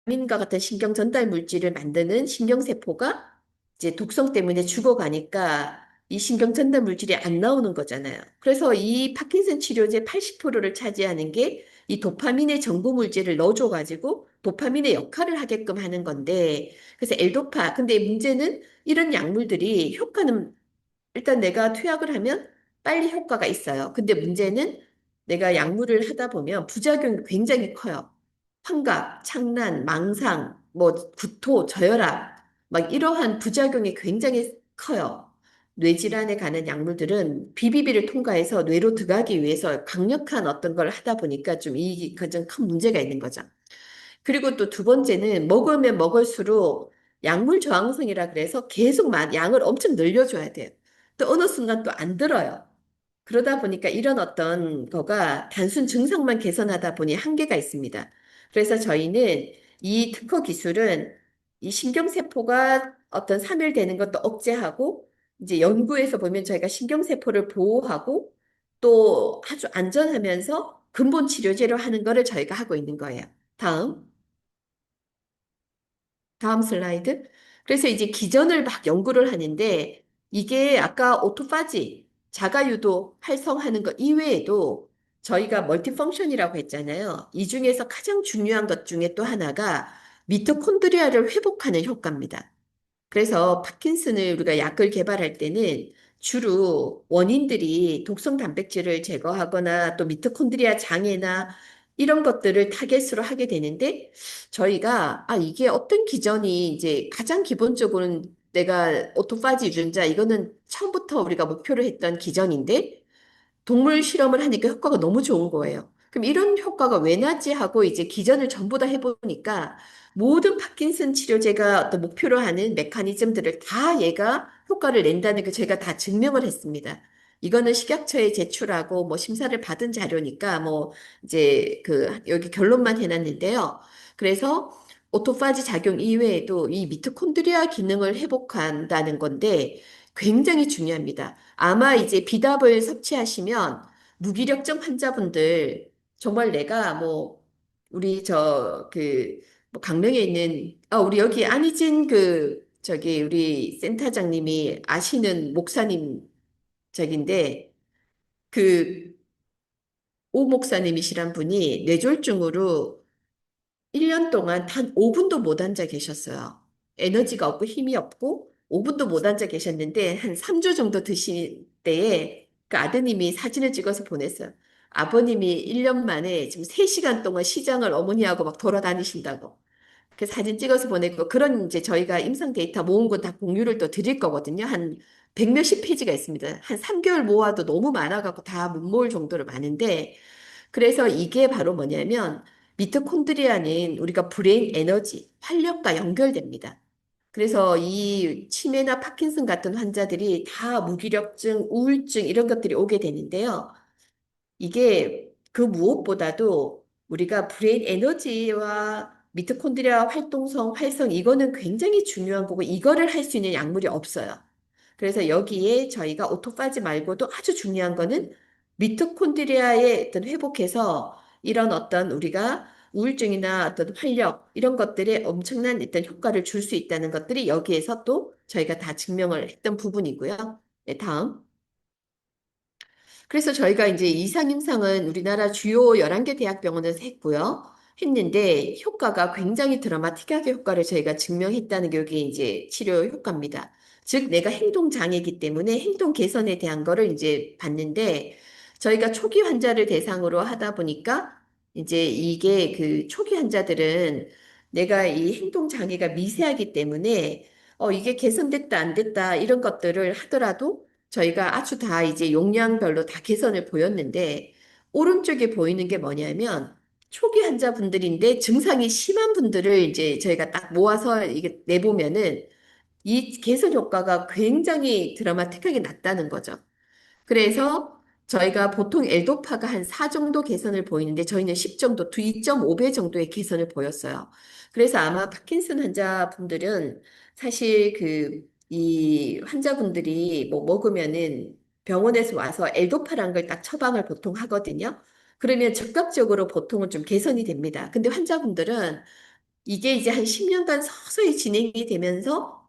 도파민과 같은 신경 전달 물질을 만드는 신경세포가 이제 독성 때문에 죽어가니까 이 신경 전달 물질이 안 나오는 거잖아요. 그래서 이 파킨슨 치료제 80%를 차지하는 게 이 도파민의 전구 물질을 넣어줘가지고 도파민의 역할을 하게끔 하는 건데 그래서 엘도파 근데 문제는 이런 약물들이 효과는 일단 내가 투약을 하면 빨리 효과가 있어요. 근데 문제는 내가 약물을 하다 보면 부작용이 굉장히 커요. 환각, 창란, 망상, 뭐 구토, 저혈압, 막 이러한 부작용이 굉장히 커요. 뇌질환에 관한 약물들은 비비비를 통과해서 뇌로 들어가기 위해서 강력한 어떤 걸 하다 보니까 좀 이, 그좀 큰 문제가 있는 거죠. 그리고 또 두 번째는 먹으면 먹을수록 약물 저항성이라 그래서 계속 양을 엄청 늘려줘야 돼요. 또 어느 순간 또 안 들어요. 그러다 보니까 이런 어떤 거가 단순 증상만 개선하다 보니 한계가 있습니다. 그래서 저희는 이 특허 기술은 이 신경세포가 어떤 사멸되는 것도 억제하고 이제 연구에서 보면 저희가 신경세포를 보호하고 또 아주 안전하면서 근본 치료제로 하는 거를 저희가 하고 있는 거예요. 다음. 다음 슬라이드. 그래서 이제 기전을 막 연구를 하는데 이게 아까 오토파지, 자가유도 활성하는 것 이외에도 저희가 멀티펑션이라고 했잖아요. 이 중에서 가장 중요한 것 중에 또 하나가 미토콘드리아를 회복하는 효과입니다. 그래서 파킨슨을 우리가 약을 개발할 때는 주로 원인들이 독성 단백질을 제거하거나 또 미토콘드리아 장애나 이런 것들을 타겟으로 하게 되는데 저희가 이게 어떤 기전이 이제 가장 기본적으로는 내가 오토파지 유전자 이거는 처음부터 우리가 목표로 했던 기전인데 동물 실험을 하니까 효과가 너무 좋은 거예요. 그럼 이런 효과가 왜 나지 하고 이제 기전을 전부 다 해보니까 모든 파킨슨 치료제가 어떤 목표로 하는 메커니즘들을 다 얘가 효과를 낸다는 걸 제가 다 증명을 했습니다. 이거는 식약처에 제출하고 뭐 심사를 받은 자료니까 뭐 이제 그 여기 결론만 해놨는데요. 그래서 오토파지 작용 이외에도 이 미토콘드리아 기능을 회복한다는 건데 굉장히 중요합니다. 아마 이제 비답을 섭취하시면 무기력증 환자분들 정말 내가 뭐 우리 저 그 뭐 강릉에 있는 우리 여기 안희진 그 저기 우리 센터장님이 아시는 목사님 저긴데 그 오 목사님이시란 분이 뇌졸중으로 1년 동안 단 5분도 못 앉아 계셨어요. 에너지가 없고 힘이 없고 5분도 못 앉아 계셨는데 한 3주 정도 드신 때에 그 아드님이 사진을 찍어서 보냈어요. 아버님이 1년 만에 지금 3시간 동안 시장을 어머니하고 막 돌아다니신다고. 그 사진 찍어서 보내고 그런 이제 저희가 임상 데이터 모은 거 다 공유를 또 드릴 거거든요. 한 100몇십 페이지가 있습니다. 한 3개월 모아도 너무 많아갖고 다 못 모을 정도로 많은데 그래서 이게 바로 뭐냐면 미토콘드리아는 우리가 브레인 에너지, 활력과 연결됩니다. 그래서 이 치매나 파킨슨 같은 환자들이 다 무기력증, 우울증 이런 것들이 오게 되는데요. 이게 그 무엇보다도 우리가 브레인 에너지와 미토콘드리아 활동성, 활성 이거는 굉장히 중요한 거고 이거를 할 수 있는 약물이 없어요. 그래서 여기에 저희가 오토파지 말고도 아주 중요한 거는 미토콘드리아의 어떤 회복해서 이런 어떤 우리가 우울증이나 어떤 활력 이런 것들에 엄청난 일단 효과를 줄 수 있다는 것들이 여기에서 또 저희가 다 증명을 했던 부분이고요. 네, 다음. 그래서 저희가 이제 이상임상은 우리나라 주요 11개 대학병원에서 했고요. 했는데 효과가 굉장히 드라마틱하게 효과를 저희가 증명했다는 게 여기 이제 치료 효과입니다. 즉 내가 행동 장애이기 때문에 행동 개선에 대한 거를 이제 봤는데 저희가 초기 환자를 대상으로 하다 보니까 이제 이게 그 초기 환자들은 내가 이 행동 장애가 미세하기 때문에 이게 개선됐다 안 됐다 이런 것들을 하더라도 저희가 아주 다 이제 용량별로 다 개선을 보였는데 오른쪽에 보이는 게 뭐냐면 초기 환자분들인데 증상이 심한 분들을 이제 저희가 딱 모아서 이게 내보면은 이 개선 효과가 굉장히 드라마틱하게 낮다는 거죠. 그래서 저희가 보통 엘도파가 한 4 정도 개선을 보이는데 저희는 10 정도, 2.5배 정도의 개선을 보였어요. 그래서 아마 파킨슨 환자분들은 사실 이 환자분들이 뭐 먹으면은 병원에서 와서 엘도파라는 걸 딱 처방을 보통 하거든요. 그러면 즉각적으로 보통은 좀 개선이 됩니다. 근데 환자분들은 이게 이제 한 10년간 서서히 진행이 되면서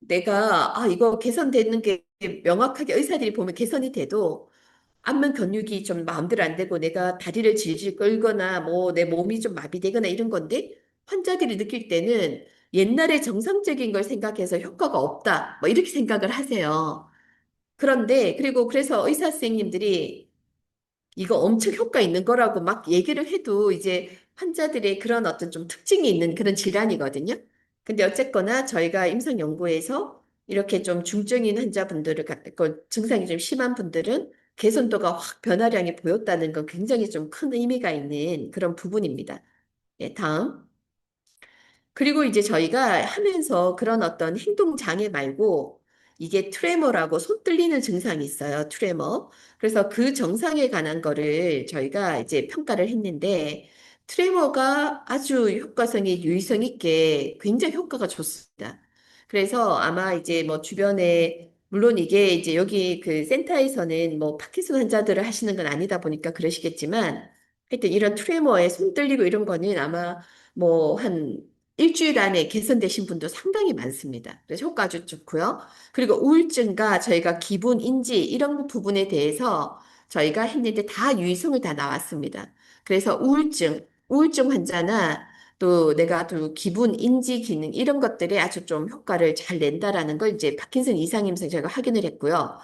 내가 이거 개선되는 게 명확하게 의사들이 보면 개선이 돼도 안면 근육이 좀 마음대로 안 되고 내가 다리를 질질 끌거나 뭐 내 몸이 좀 마비되거나 이런 건데 환자들이 느낄 때는 옛날에 정상적인 걸 생각해서 효과가 없다 뭐 이렇게 생각을 하세요. 그런데 그리고 그래서 의사 선생님들이 이거 엄청 효과 있는 거라고 막 얘기를 해도 이제 환자들의 그런 어떤 좀 특징이 있는 그런 질환이거든요. 근데 어쨌거나 저희가 임상 연구에서 이렇게 좀 중증인 환자분들을 그 증상이 좀 심한 분들은 개선도가 확 변화량이 보였다는 건 굉장히 좀 큰 의미가 있는 그런 부분입니다. 네, 다음. 그리고 이제 저희가 하면서 그런 어떤 행동 장애 말고 이게 트레머라고 손 떨리는 증상이 있어요. 트레머. 그래서 그 정상에 관한 거를 저희가 이제 평가를 했는데 트레머가 아주 효과성이 유의성 있게 굉장히 효과가 좋습니다. 그래서 아마 이제 뭐 주변에 물론 이게 이제 여기 그 센터에서는 뭐 파킨슨 환자들을 하시는 건 아니다 보니까 그러시겠지만 하여튼 이런 트레머에 손 떨리고 이런 거는 아마 뭐한 일주일 안에 개선되신 분도 상당히 많습니다. 그래서 효과 아주 좋고요. 그리고 우울증과 저희가 기분, 인지 이런 부분에 대해서 저희가 했는데 다 유의성을 다 나왔습니다. 그래서 우울증 환자나 또 내가 또 기분, 인지 기능 이런 것들에 아주 좀 효과를 잘 낸다라는 걸 이제 파킨슨 이상임상 제가 확인을 했고요.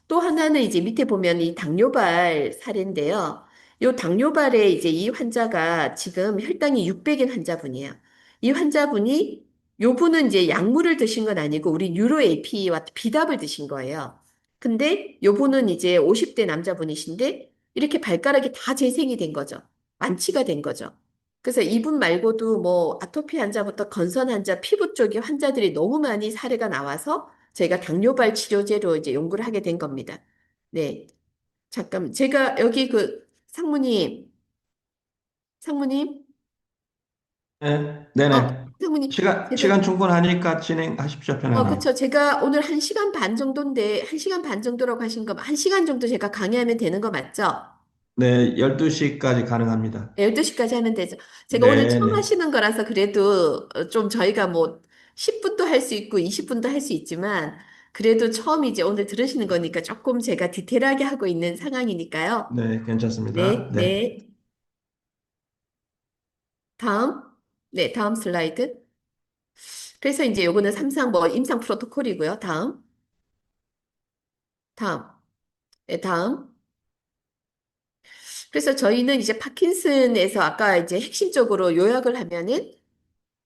또 하나는 이제 밑에 보면 이 당뇨발 사례인데요. 이 당뇨발에 이제 이 환자가 지금 혈당이 600인 환자분이에요. 이 환자분이 요 분은 이제 약물을 드신 건 아니고 우리 유로 AP와 비답을 드신 거예요. 근데 요 분은 이제 50대 남자분이신데 이렇게 발가락이 다 재생이 된 거죠. 완치가 된 거죠. 그래서 이분 말고도 뭐 아토피 환자부터 건선 환자, 피부 쪽의 환자들이 너무 많이 사례가 나와서 저희가 당뇨발 치료제로 이제 연구를 하게 된 겁니다. 네. 잠깐, 제가 여기 그 상무님, 네, 네네. 상무님, 제가, 시간 충분하니까 진행하십시오, 편안하게. 그쵸. 제가 오늘 1시간 반 정도인데, 1시간 반 정도라고 하신 거, 1시간 정도 제가 강의하면 되는 거 맞죠? 네, 12시까지 가능합니다. 12시까지 하면 되죠. 제가 오늘 처음 네네. 하시는 거라서 그래도 좀 저희가 뭐 10분도 할 수 있고 20분도 할 수 있지만, 그래도 처음 이제 오늘 들으시는 거니까 조금 제가 디테일하게 하고 있는 상황이니까요. 네, 괜찮습니다. 네, 네. 네. 다음. 네, 다음 슬라이드. 그래서 이제 요거는 삼상 뭐 임상 프로토콜이고요. 다음. 네, 다음. 그래서 저희는 이제 파킨슨에서 아까 이제 핵심적으로 요약을 하면은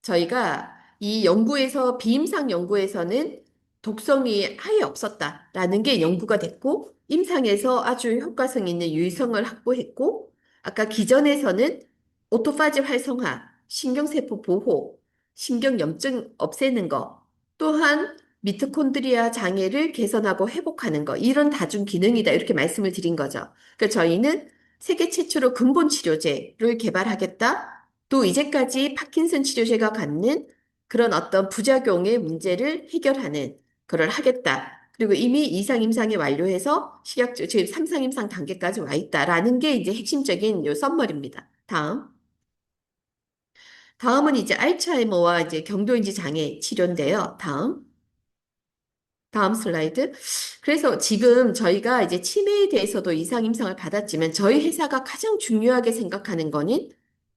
저희가 이 연구에서 비임상 연구에서는 독성이 아예 없었다라는 게 연구가 됐고 임상에서 아주 효과성 있는 유의성을 확보했고 아까 기전에서는 오토파지 활성화, 신경세포 보호, 신경염증 없애는 거 또한 미토콘드리아 장애를 개선하고 회복하는 거 이런 다중 기능이다 이렇게 말씀을 드린 거죠. 그러니까 저희는 세계 최초로 근본 치료제를 개발하겠다. 또 이제까지 파킨슨 치료제가 갖는 그런 어떤 부작용의 문제를 해결하는 그걸 하겠다. 그리고 이미 이상 임상이 완료해서 지금 3상 임상 단계까지 와 있다라는 게 이제 핵심적인 요 썸머리입니다. 다음은 이제 알츠하이머와 이제 경도인지 장애 치료인데요. 다음 슬라이드. 그래서 지금 저희가 이제 치매에 대해서도 이상 임상을 받았지만 저희 회사가 가장 중요하게 생각하는 거는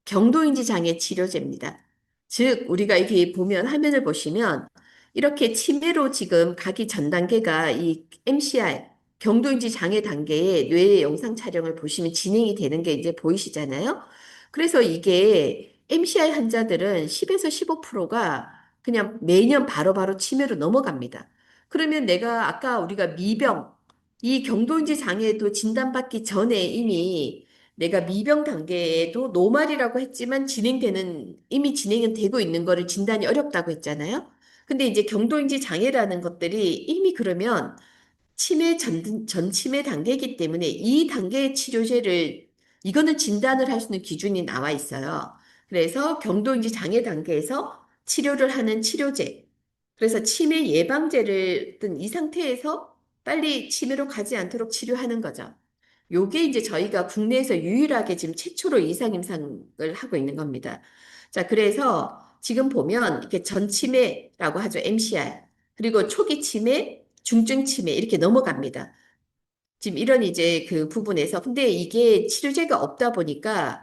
경도인지 장애 치료제입니다. 즉, 우리가 이렇게 보면 화면을 보시면 이렇게 치매로 지금 가기 전 단계가 이 MCI, 경도인지 장애 단계의 뇌 영상 촬영을 보시면 진행이 되는 게 이제 보이시잖아요. 그래서 이게 MCI 환자들은 10에서 15%가 그냥 매년 바로바로 치매로 넘어갑니다. 그러면 내가 아까 우리가 미병, 이 경도인지 장애도 진단받기 전에 이미 내가 미병 단계에도 노말이라고 했지만 이미 진행은 되고 있는 거를 진단이 어렵다고 했잖아요. 근데 이제 경도인지 장애라는 것들이 이미 그러면 전 치매 단계이기 때문에 이 단계의 치료제를, 이거는 진단을 할 수 있는 기준이 나와 있어요. 그래서 경도인지 장애 단계에서 치료를 하는 치료제, 그래서 치매 예방제를 뜬 이 상태에서 빨리 치매로 가지 않도록 치료하는 거죠. 요게 이제 저희가 국내에서 유일하게 지금 최초로 이상 임상을 하고 있는 겁니다. 자, 그래서 지금 보면 이렇게 전치매라고 하죠. MCI. 그리고 초기 치매, 중증 치매 이렇게 넘어갑니다. 지금 이런 이제 그 부분에서. 근데 이게 치료제가 없다 보니까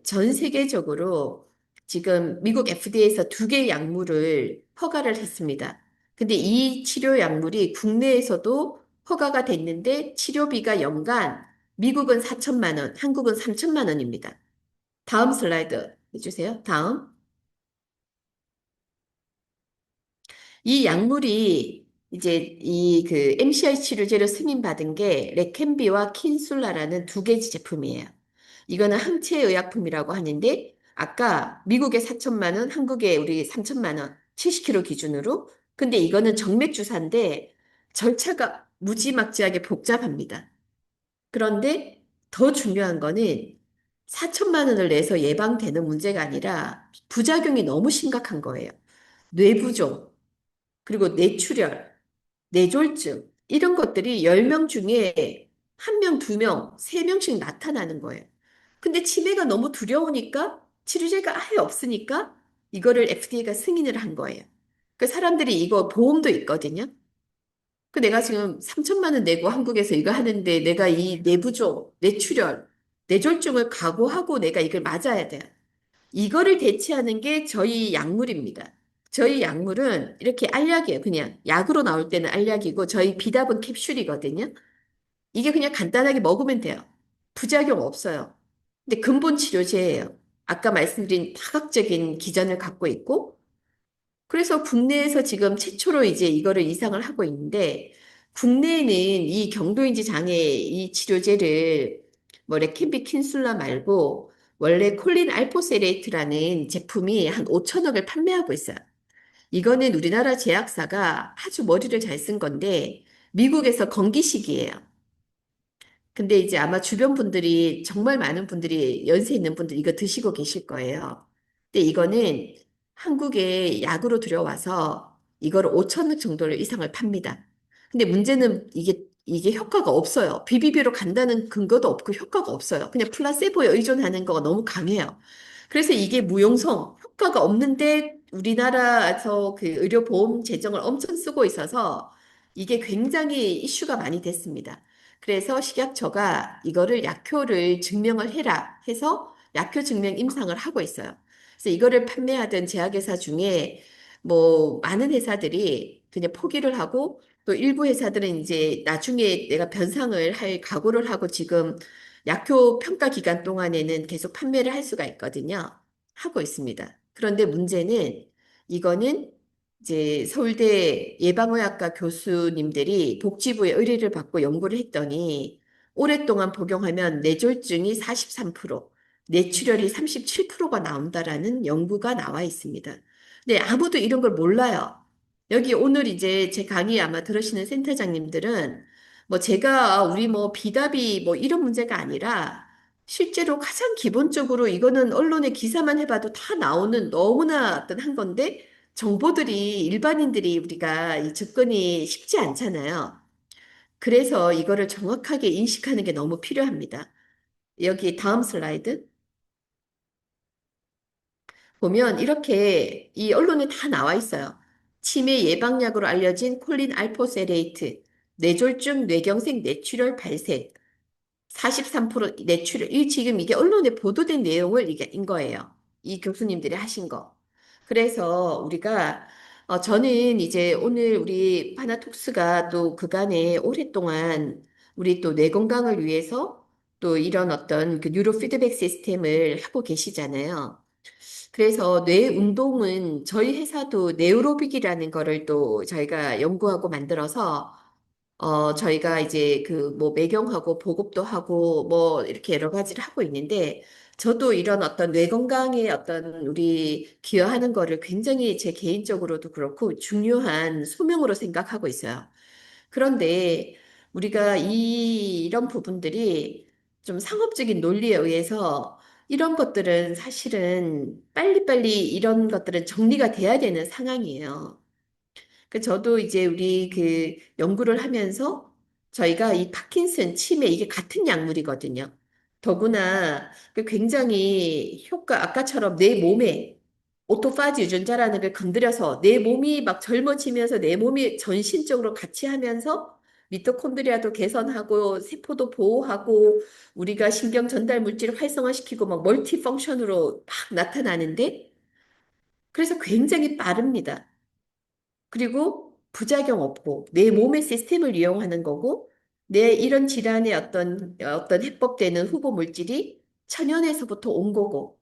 전 세계적으로 지금 미국 FDA에서 2개의 약물을 허가를 했습니다. 근데 이 치료 약물이 국내에서도 허가가 됐는데 치료비가 연간 미국은 4천만 원, 한국은 3천만 원입니다. 다음 슬라이드 해주세요. 다음. 이 약물이 이제 이 그 MCI 치료제로 승인받은 게 레켐비와 킨술라라는 2개 제품이에요. 이거는 항체 의약품이라고 하는데 아까 미국에 4천만 원, 한국에 우리 3천만 원, 70kg 기준으로. 근데 이거는 정맥 주사인데 절차가 무지막지하게 복잡합니다. 그런데 더 중요한 거는 4천만 원을 내서 예방되는 문제가 아니라 부작용이 너무 심각한 거예요. 뇌부종, 그리고 뇌출혈, 뇌졸중 이런 것들이 10명 중에 1명, 2명, 3명씩 나타나는 거예요. 근데 치매가 너무 두려우니까 치료제가 아예 없으니까 이거를 FDA가 승인을 한 거예요. 그 사람들이 이거 보험도 있거든요. 그 내가 지금 3천만 원 내고 한국에서 이거 하는데 내가 이 내부조, 뇌출혈, 뇌졸중을 각오하고 내가 이걸 맞아야 돼요. 이거를 대체하는 게 저희 약물입니다. 저희 약물은 이렇게 알약이에요. 그냥 약으로 나올 때는 알약이고 저희 비답은 캡슐이거든요. 이게 그냥 간단하게 먹으면 돼요. 부작용 없어요. 근데 근본 치료제예요. 아까 말씀드린 파각적인 기전을 갖고 있고 그래서 국내에서 지금 최초로 이제 이거를 이상을 하고 있는데, 국내에는 이 경도인지 장애 이 치료제를 뭐 레캔비 킨술라 말고 원래 콜린 알포세레이트라는 제품이 한 5천억을 판매하고 있어요. 이거는 우리나라 제약사가 아주 머리를 잘 쓴 건데, 미국에서 건기식이에요. 근데 이제 아마 주변 분들이 정말 많은 분들이 연세 있는 분들이 이거 드시고 계실 거예요. 근데 이거는 한국에 약으로 들여와서 이걸 5천억 정도를 이상을 팝니다. 근데 문제는 이게 효과가 없어요. 비비비로 간다는 근거도 없고 효과가 없어요. 그냥 플라세보에 의존하는 거가 너무 강해요. 그래서 이게 무용성, 효과가 없는데 우리나라에서 그 의료보험 재정을 엄청 쓰고 있어서 이게 굉장히 이슈가 많이 됐습니다. 그래서 식약처가 이거를 약효를 증명을 해라 해서 약효 증명 임상을 하고 있어요. 그래서 이거를 판매하던 제약회사 중에 뭐 많은 회사들이 그냥 포기를 하고 또 일부 회사들은 이제 나중에 내가 변상을 할 각오를 하고 지금 약효 평가 기간 동안에는 계속 판매를 할 수가 있거든요. 하고 있습니다. 그런데 문제는 이거는 이제 서울대 예방의학과 교수님들이 복지부의 의뢰를 받고 연구를 했더니 오랫동안 복용하면 뇌졸중이 43%, 뇌출혈이 37%가 나온다라는 연구가 나와 있습니다. 근데 아무도 이런 걸 몰라요. 여기 오늘 이제 제 강의 아마 들으시는 센터장님들은 뭐 제가 우리 뭐 비답이 뭐 이런 문제가 아니라 실제로 가장 기본적으로 이거는 언론에 기사만 해봐도 다 나오는 너무나 어떤 한 건데 정보들이 일반인들이 우리가 이 접근이 쉽지 않잖아요. 그래서 이거를 정확하게 인식하는 게 너무 필요합니다. 여기 다음 슬라이드 보면 이렇게 이 언론에 다 나와 있어요. 치매 예방약으로 알려진 콜린 알포세레이트, 뇌졸중, 뇌경색, 뇌출혈 발생, 43% 내출을, 이 지금 이게 언론에 보도된 내용을 이게 인 거예요. 이 교수님들이 하신 거. 그래서 우리가 저는 이제 오늘 우리 파나톡스가 또 그간에 오랫동안 우리 또 뇌 건강을 위해서 또 이런 어떤 그 뉴로 피드백 시스템을 하고 계시잖아요. 그래서 뇌 운동은 저희 회사도 네우로빅이라는 거를 또 저희가 연구하고 만들어서 저희가 이제 그 뭐 매경하고 보급도 하고 뭐 이렇게 여러 가지를 하고 있는데 저도 이런 어떤 뇌 건강에 어떤 우리 기여하는 거를 굉장히 제 개인적으로도 그렇고 중요한 소명으로 생각하고 있어요. 그런데 우리가 이런 부분들이 좀 상업적인 논리에 의해서 이런 것들은 사실은 빨리빨리 이런 것들은 정리가 돼야 되는 상황이에요. 그 저도 이제 우리 그 연구를 하면서 저희가 이 파킨슨, 치매 이게 같은 약물이거든요. 더구나 그 굉장히 아까처럼 내 몸에 오토파지 유전자라는 걸 건드려서 내 몸이 막 젊어지면서 내 몸이 전신적으로 같이 하면서 미토콘드리아도 개선하고 세포도 보호하고 우리가 신경 전달 물질을 활성화시키고 막 멀티 펑션으로 막 나타나는데 그래서 굉장히 빠릅니다. 그리고 부작용 없고 내 몸의 시스템을 이용하는 거고 내 이런 질환의 어떤 해법되는 후보 물질이 천연에서부터 온 거고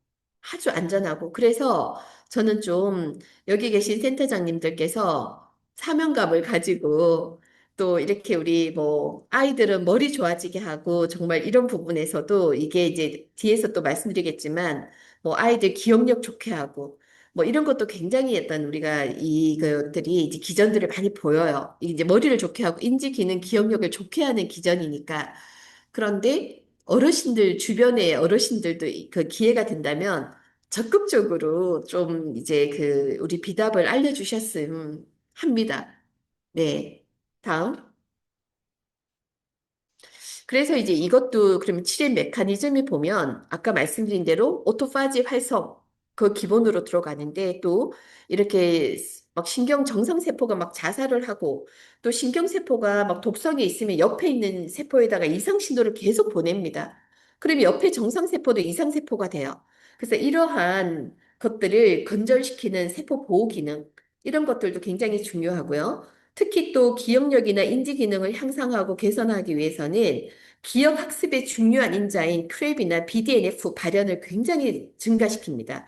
아주 안전하고 그래서 저는 좀 여기 계신 센터장님들께서 사명감을 가지고 또 이렇게 우리 뭐 아이들은 머리 좋아지게 하고 정말 이런 부분에서도 이게 이제 뒤에서 또 말씀드리겠지만 뭐 아이들 기억력 좋게 하고 뭐 이런 것도 굉장히 어떤 우리가 이것들이 이제 기전들을 많이 보여요. 이게 이제 머리를 좋게 하고 인지 기능 기억력을 좋게 하는 기전이니까. 그런데 어르신들 주변의 어르신들도 그 기회가 된다면 적극적으로 좀 이제 그 우리 비답을 알려주셨음 합니다. 네. 다음. 그래서 이제 이것도 그러면 치료 메커니즘을 보면 아까 말씀드린 대로 오토파지 활성 그 기본으로 들어가는데 또 이렇게 막 신경 정상세포가 막 자살을 하고 또 신경세포가 막 독성이 있으면 옆에 있는 세포에다가 이상신호를 계속 보냅니다. 그러면 옆에 정상세포도 이상세포가 돼요. 그래서 이러한 것들을 건절시키는 세포 보호 기능, 이런 것들도 굉장히 중요하고요. 특히 또 기억력이나 인지 기능을 향상하고 개선하기 위해서는 기억 학습에 중요한 인자인 크랩이나 BDNF 발현을 굉장히 증가시킵니다.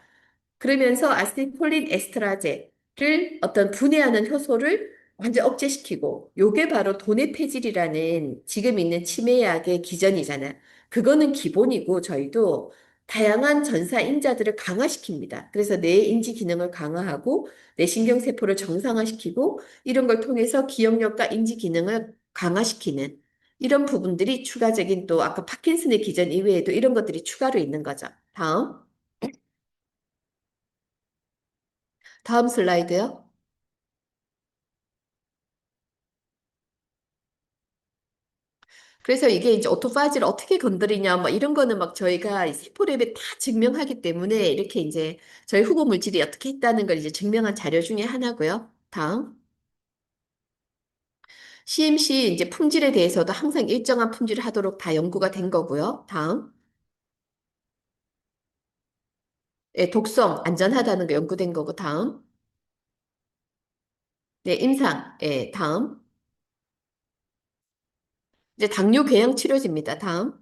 그러면서 아세틸콜린 에스트라제를 어떤 분해하는 효소를 완전 억제시키고 요게 바로 도네페질이라는 지금 있는 치매약의 기전이잖아요. 그거는 기본이고 저희도 다양한 전사 인자들을 강화시킵니다. 그래서 뇌 인지 기능을 강화하고 뇌 신경세포를 정상화시키고 이런 걸 통해서 기억력과 인지 기능을 강화시키는 이런 부분들이 추가적인 또 아까 파킨슨의 기전 이외에도 이런 것들이 추가로 있는 거죠. 다음 슬라이드요. 그래서 이게 이제 오토파지를 어떻게 건드리냐, 뭐 이런 거는 막 저희가 세포랩에 다 증명하기 때문에 이렇게 이제 저희 후보 물질이 어떻게 했다는 걸 이제 증명한 자료 중에 하나고요. 다음. CMC 이제 품질에 대해서도 항상 일정한 품질을 하도록 다 연구가 된 거고요. 다음. 네, 독성, 안전하다는 거 연구된 거고, 다음. 네, 임상. 예, 다음. 이제 당뇨 궤양 치료제입니다. 다음.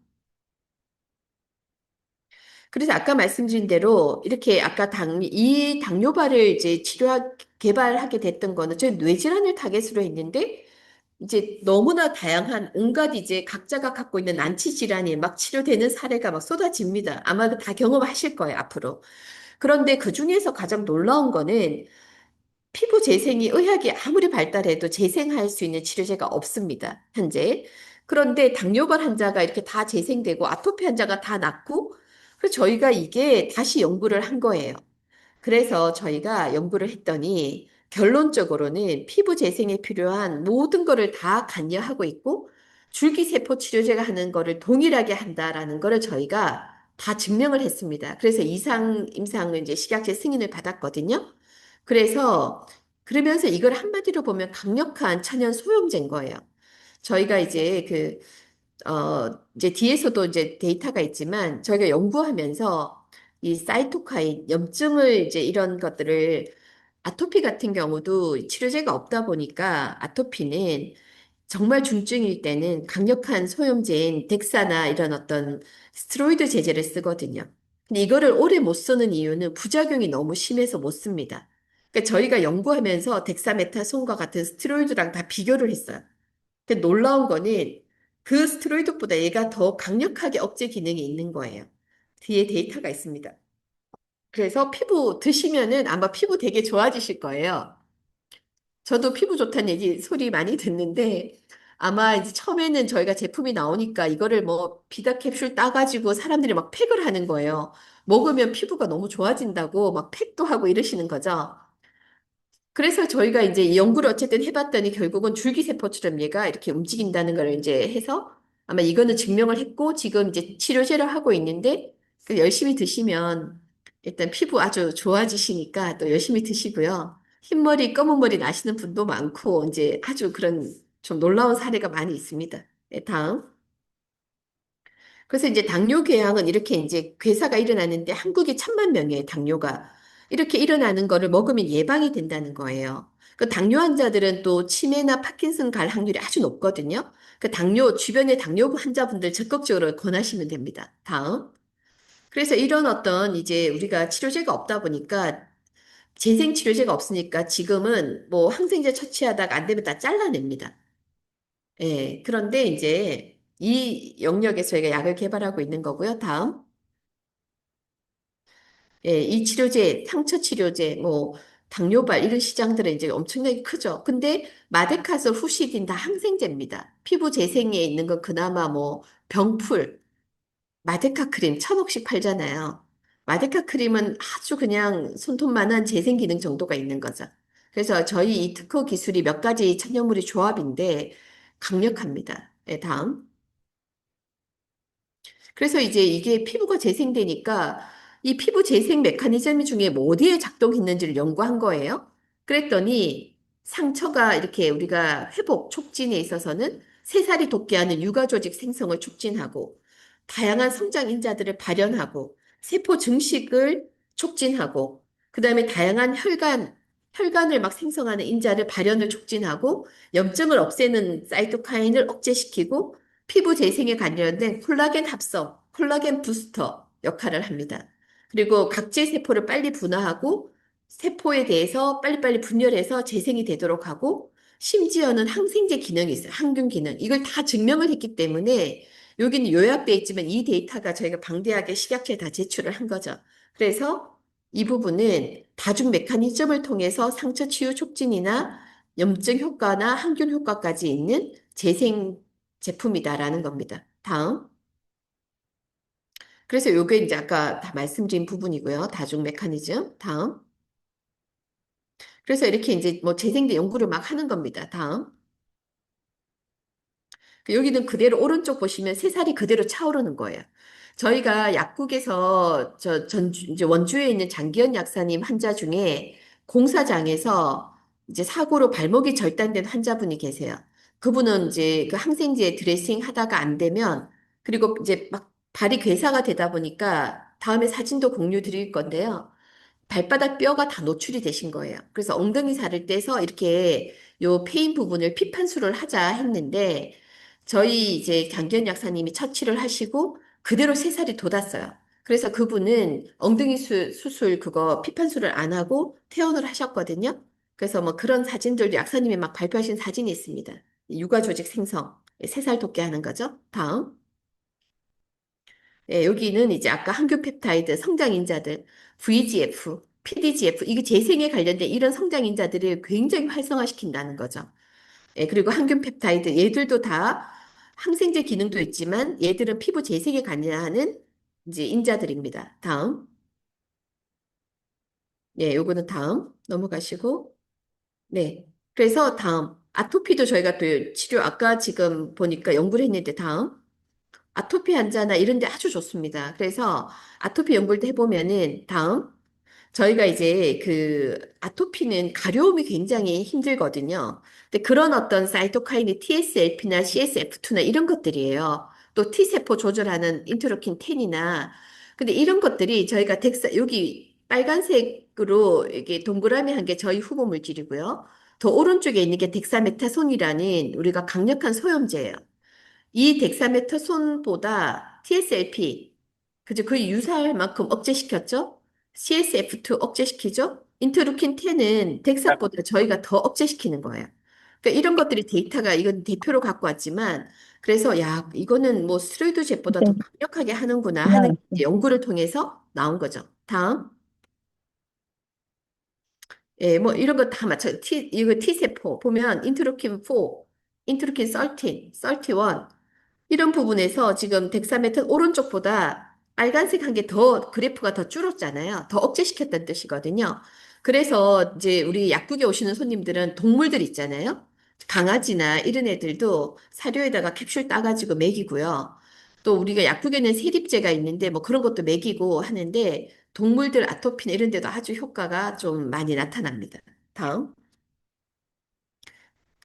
그래서 아까 말씀드린 대로 이렇게 아까 이 당뇨발을 이제 개발하게 됐던 거는 저희 뇌질환을 타겟으로 했는데 이제 너무나 다양한 온갖 이제 각자가 갖고 있는 난치 질환이 막 치료되는 사례가 막 쏟아집니다. 아마 다 경험하실 거예요, 앞으로. 그런데 그 중에서 가장 놀라운 거는 피부 재생이 의학이 아무리 발달해도 재생할 수 있는 치료제가 없습니다, 현재. 그런데 당뇨발 환자가 이렇게 다 재생되고 아토피 환자가 다 낫고 그래서 저희가 이게 다시 연구를 한 거예요. 그래서 저희가 연구를 했더니 결론적으로는 피부 재생에 필요한 모든 거를 다 관여하고 있고 줄기세포 치료제가 하는 거를 동일하게 한다라는 거를 저희가 다 증명을 했습니다. 그래서 임상을 이제 식약처 승인을 받았거든요. 그래서 그러면서 이걸 한마디로 보면 강력한 천연 소염제인 거예요. 저희가 이제 이제 뒤에서도 이제 데이터가 있지만 저희가 연구하면서 이 사이토카인, 염증을 이제 이런 것들을 아토피 같은 경우도 치료제가 없다 보니까 아토피는 정말 중증일 때는 강력한 소염제인 덱사나 이런 어떤 스테로이드 제제를 쓰거든요. 근데 이거를 오래 못 쓰는 이유는 부작용이 너무 심해서 못 씁니다. 그러니까 저희가 연구하면서 덱사메타손과 같은 스테로이드랑 다 비교를 했어요. 근데 놀라운 거는 그 스테로이드보다 얘가 더 강력하게 억제 기능이 있는 거예요. 뒤에 데이터가 있습니다. 그래서 피부 드시면은 아마 피부 되게 좋아지실 거예요. 저도 피부 좋다는 얘기 소리 많이 듣는데 아마 이제 처음에는 저희가 제품이 나오니까 이거를 뭐 비다 캡슐 따가지고 사람들이 막 팩을 하는 거예요. 먹으면 피부가 너무 좋아진다고 막 팩도 하고 이러시는 거죠. 그래서 저희가 이제 이 연구를 어쨌든 해봤더니 결국은 줄기세포처럼 얘가 이렇게 움직인다는 걸 이제 해서 아마 이거는 증명을 했고 지금 이제 치료제를 하고 있는데 그 열심히 드시면 일단 피부 아주 좋아지시니까 또 열심히 드시고요. 흰머리, 검은 머리 나시는 분도 많고 이제 아주 그런 좀 놀라운 사례가 많이 있습니다. 네, 다음. 그래서 이제 당뇨 궤양은 이렇게 이제 괴사가 일어나는데 한국이 1,000만 명이에요, 당뇨가. 이렇게 일어나는 거를 먹으면 예방이 된다는 거예요. 그 당뇨 환자들은 또 치매나 파킨슨 갈 확률이 아주 높거든요. 그 당뇨, 주변의 당뇨 환자분들 적극적으로 권하시면 됩니다. 다음. 그래서 이런 어떤 이제 우리가 치료제가 없다 보니까 재생 치료제가 없으니까 지금은 뭐 항생제 처치하다가 안 되면 다 잘라냅니다. 예. 그런데 이제 이 영역에서 저희가 약을 개발하고 있는 거고요. 다음. 예, 이 치료제, 상처 치료제, 뭐, 당뇨발, 이런 시장들은 이제 엄청나게 크죠. 근데 마데카솔, 후시딘 다 항생제입니다. 피부 재생에 있는 건 그나마 뭐, 병풀, 마데카 크림 1,000억씩 팔잖아요. 마데카 크림은 아주 그냥 손톱만한 재생 기능 정도가 있는 거죠. 그래서 저희 이 특허 기술이 몇 가지 천연물의 조합인데 강력합니다. 예, 다음. 그래서 이제 이게 피부가 재생되니까 이 피부 재생 메커니즘 중에 뭐 어디에 작동했는지를 연구한 거예요. 그랬더니 상처가 이렇게 우리가 회복 촉진에 있어서는 새살이 돋게 하는 유가 조직 생성을 촉진하고 다양한 성장 인자들을 발현하고 세포 증식을 촉진하고 그다음에 다양한 혈관을 막 생성하는 인자를 발현을 촉진하고 염증을 없애는 사이토카인을 억제시키고 피부 재생에 관련된 콜라겐 합성, 콜라겐 부스터 역할을 합니다. 그리고 각질 세포를 빨리 분화하고 세포에 대해서 빨리빨리 분열해서 재생이 되도록 하고 심지어는 항생제 기능이 있어요. 항균 기능. 이걸 다 증명을 했기 때문에 여기는 요약돼 있지만 이 데이터가 저희가 방대하게 식약처에 다 제출을 한 거죠. 그래서 이 부분은 다중 메커니즘을 통해서 상처 치유 촉진이나 염증 효과나 항균 효과까지 있는 재생 제품이다라는 겁니다. 다음. 그래서 요게 이제 아까 다 말씀드린 부분이고요. 다중 메커니즘. 다음. 그래서 이렇게 이제 뭐 재생제 연구를 막 하는 겁니다. 다음. 여기는 그대로 오른쪽 보시면 새살이 그대로 차오르는 거예요. 저희가 약국에서 이제 원주에 있는 장기현 약사님 환자 중에 공사장에서 이제 사고로 발목이 절단된 환자분이 계세요. 그분은 이제 그 항생제 드레싱 하다가 안 되면 그리고 이제 막 발이 괴사가 되다 보니까 다음에 사진도 공유 드릴 건데요. 발바닥 뼈가 다 노출이 되신 거예요. 그래서 엉덩이 살을 떼서 이렇게 요 페인 부분을 피판수를 하자 했는데 저희 이제 강기현 약사님이 처치를 하시고 그대로 새살이 돋았어요. 그래서 그분은 엉덩이 수술 그거 피판수를 안 하고 퇴원을 하셨거든요. 그래서 뭐 그런 사진들도 약사님이 막 발표하신 사진이 있습니다. 육아 조직 생성, 새살 돋게 하는 거죠. 다음. 예, 여기는 이제 아까 항균 펩타이드, 성장인자들, VEGF, PDGF, 이게 재생에 관련된 이런 성장인자들을 굉장히 활성화시킨다는 거죠. 예, 그리고 항균 펩타이드, 얘들도 다 항생제 기능도 있지만 얘들은 피부 재생에 관여하는 이제 인자들입니다. 다음. 예, 요거는 다음 넘어가시고. 네. 그래서 다음. 아토피도 저희가 또 치료, 아까 지금 보니까 연구를 했는데 다음. 아토피 환자나 이런 데 아주 좋습니다. 그래서 아토피 연구를 해보면은 다음 저희가 이제 그 아토피는 가려움이 굉장히 힘들거든요. 근데 그런 어떤 사이토카인이 TSLP나 CSF2나 이런 것들이에요. 또 T세포 조절하는 인터루킨 10이나 근데 이런 것들이 저희가 여기 빨간색으로 이게 동그라미 한 게 저희 후보 물질이고요. 더 오른쪽에 있는 게 덱사메타손이라는 우리가 강력한 소염제예요. 이 덱사메타손보다 TSLP, 그죠? 그 유사할 만큼 억제시켰죠? CSF2 억제시키죠? 인터루킨 10은 덱사보다 저희가 더 억제시키는 거예요. 그러니까 이런 것들이 데이터가 이건 대표로 갖고 왔지만 그래서 야 이거는 뭐 스테로이드 제보다 더 네, 강력하게 하는구나 하는 지나갔어. 연구를 통해서 나온 거죠. 다음. 예, 뭐 이런 거 다 맞춰요. 이거 T세포 보면 인터루킨 4, 인터루킨 13, 31 이런 부분에서 지금 덱사메탄 오른쪽보다 빨간색 한 게 더 그래프가 더 줄었잖아요. 더 억제시켰다는 뜻이거든요. 그래서 이제 우리 약국에 오시는 손님들은 동물들 있잖아요. 강아지나 이런 애들도 사료에다가 캡슐 따가지고 먹이고요. 또 우리가 약국에는 세립제가 있는데 뭐 그런 것도 먹이고 하는데 동물들 아토피나 이런 데도 아주 효과가 좀 많이 나타납니다. 다음.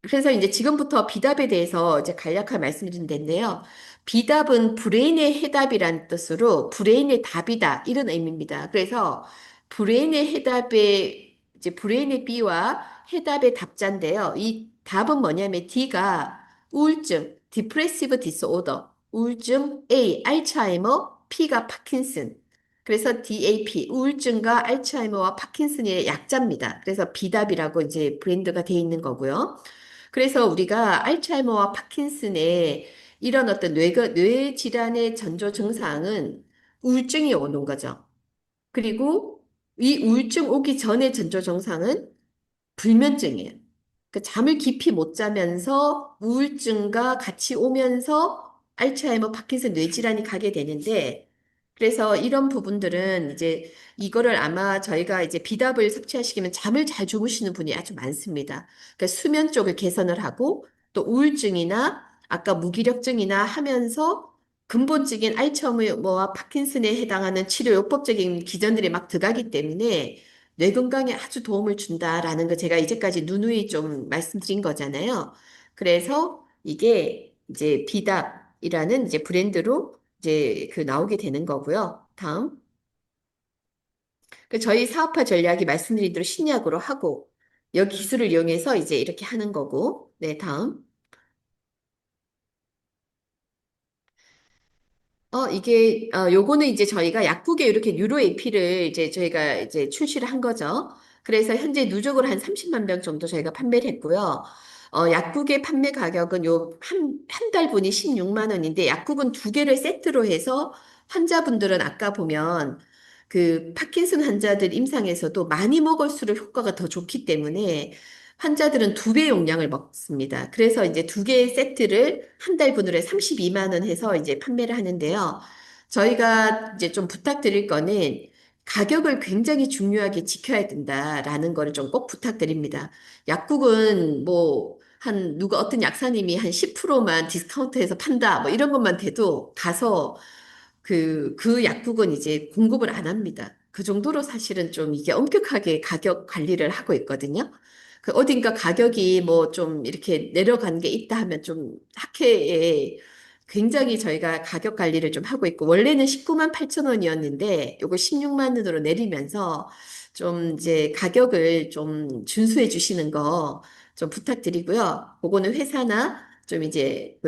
그래서 이제 지금부터 비답에 대해서 이제 간략하게 말씀드린 데인데요. 비답은 불행의 해답이란 뜻으로 불행의 답이다 이런 의미입니다. 그래서 불행의 해답의 이제 불행의 B와 해답의 답자인데요. 이 답은 뭐냐면 D가 우울증, Depressive Disorder, 우울증 A, 알츠하이머, P가 파킨슨. 그래서 DAP, 우울증과 알츠하이머와 파킨슨의 약자입니다. 그래서 비답이라고 이제 브랜드가 돼 있는 거고요. 그래서 우리가 알츠하이머와 파킨슨의 이런 어떤 뇌 질환의 전조 증상은 우울증이 오는 거죠. 그리고 이 우울증 오기 전의 전조 증상은 불면증이에요. 그 잠을 깊이 못 자면서 우울증과 같이 오면서 알츠하이머, 파킨슨 뇌질환이 가게 되는데 그래서 이런 부분들은 이제 이거를 아마 저희가 이제 비답을 섭취하시면 잠을 잘 주무시는 분이 아주 많습니다. 그러니까 수면 쪽을 개선을 하고 또 우울증이나 아까 무기력증이나 하면서 근본적인 알츠하이머와 파킨슨에 해당하는 치료 요법적인 기전들이 막 들어가기 때문에 뇌 건강에 아주 도움을 준다라는 거 제가 이제까지 누누이 좀 말씀드린 거잖아요. 그래서 이게 이제 비답이라는 이제 브랜드로 이제 그 나오게 되는 거고요. 다음. 저희 사업화 전략이 말씀드린 대로 신약으로 하고 여기 기술을 이용해서 이제 이렇게 하는 거고. 네, 다음. 요거는 이제 저희가 약국에 이렇게 유로 AP를 이제 저희가 이제 출시를 한 거죠. 그래서 현재 누적으로 한 30만 병 정도 저희가 판매를 했고요. 약국의 판매 가격은 한 달분이 16만 원인데 약국은 두 개를 세트로 해서 환자분들은 아까 보면 그 파킨슨 환자들 임상에서도 많이 먹을수록 효과가 더 좋기 때문에 환자들은 두 배 용량을 먹습니다. 그래서 이제 두 개의 세트를 한 달분으로 32만 원 해서 이제 판매를 하는데요. 저희가 이제 좀 부탁드릴 거는 가격을 굉장히 중요하게 지켜야 된다라는 거를 좀 꼭 부탁드립니다. 약국은 뭐 누가 어떤 약사님이 한 10%만 디스카운트해서 판다 뭐 이런 것만 돼도 가서 그 약국은 이제 공급을 안 합니다. 그 정도로 사실은 좀 이게 엄격하게 가격 관리를 하고 있거든요. 어딘가 가격이 뭐 좀 이렇게 내려간 게 있다 하면 좀 학회에 굉장히 저희가 가격 관리를 좀 하고 있고, 원래는 19만 8천 원이었는데, 요거 16만 원으로 내리면서 좀 이제 가격을 좀 준수해 주시는 거 좀 부탁드리고요. 그거는 회사나 좀 이제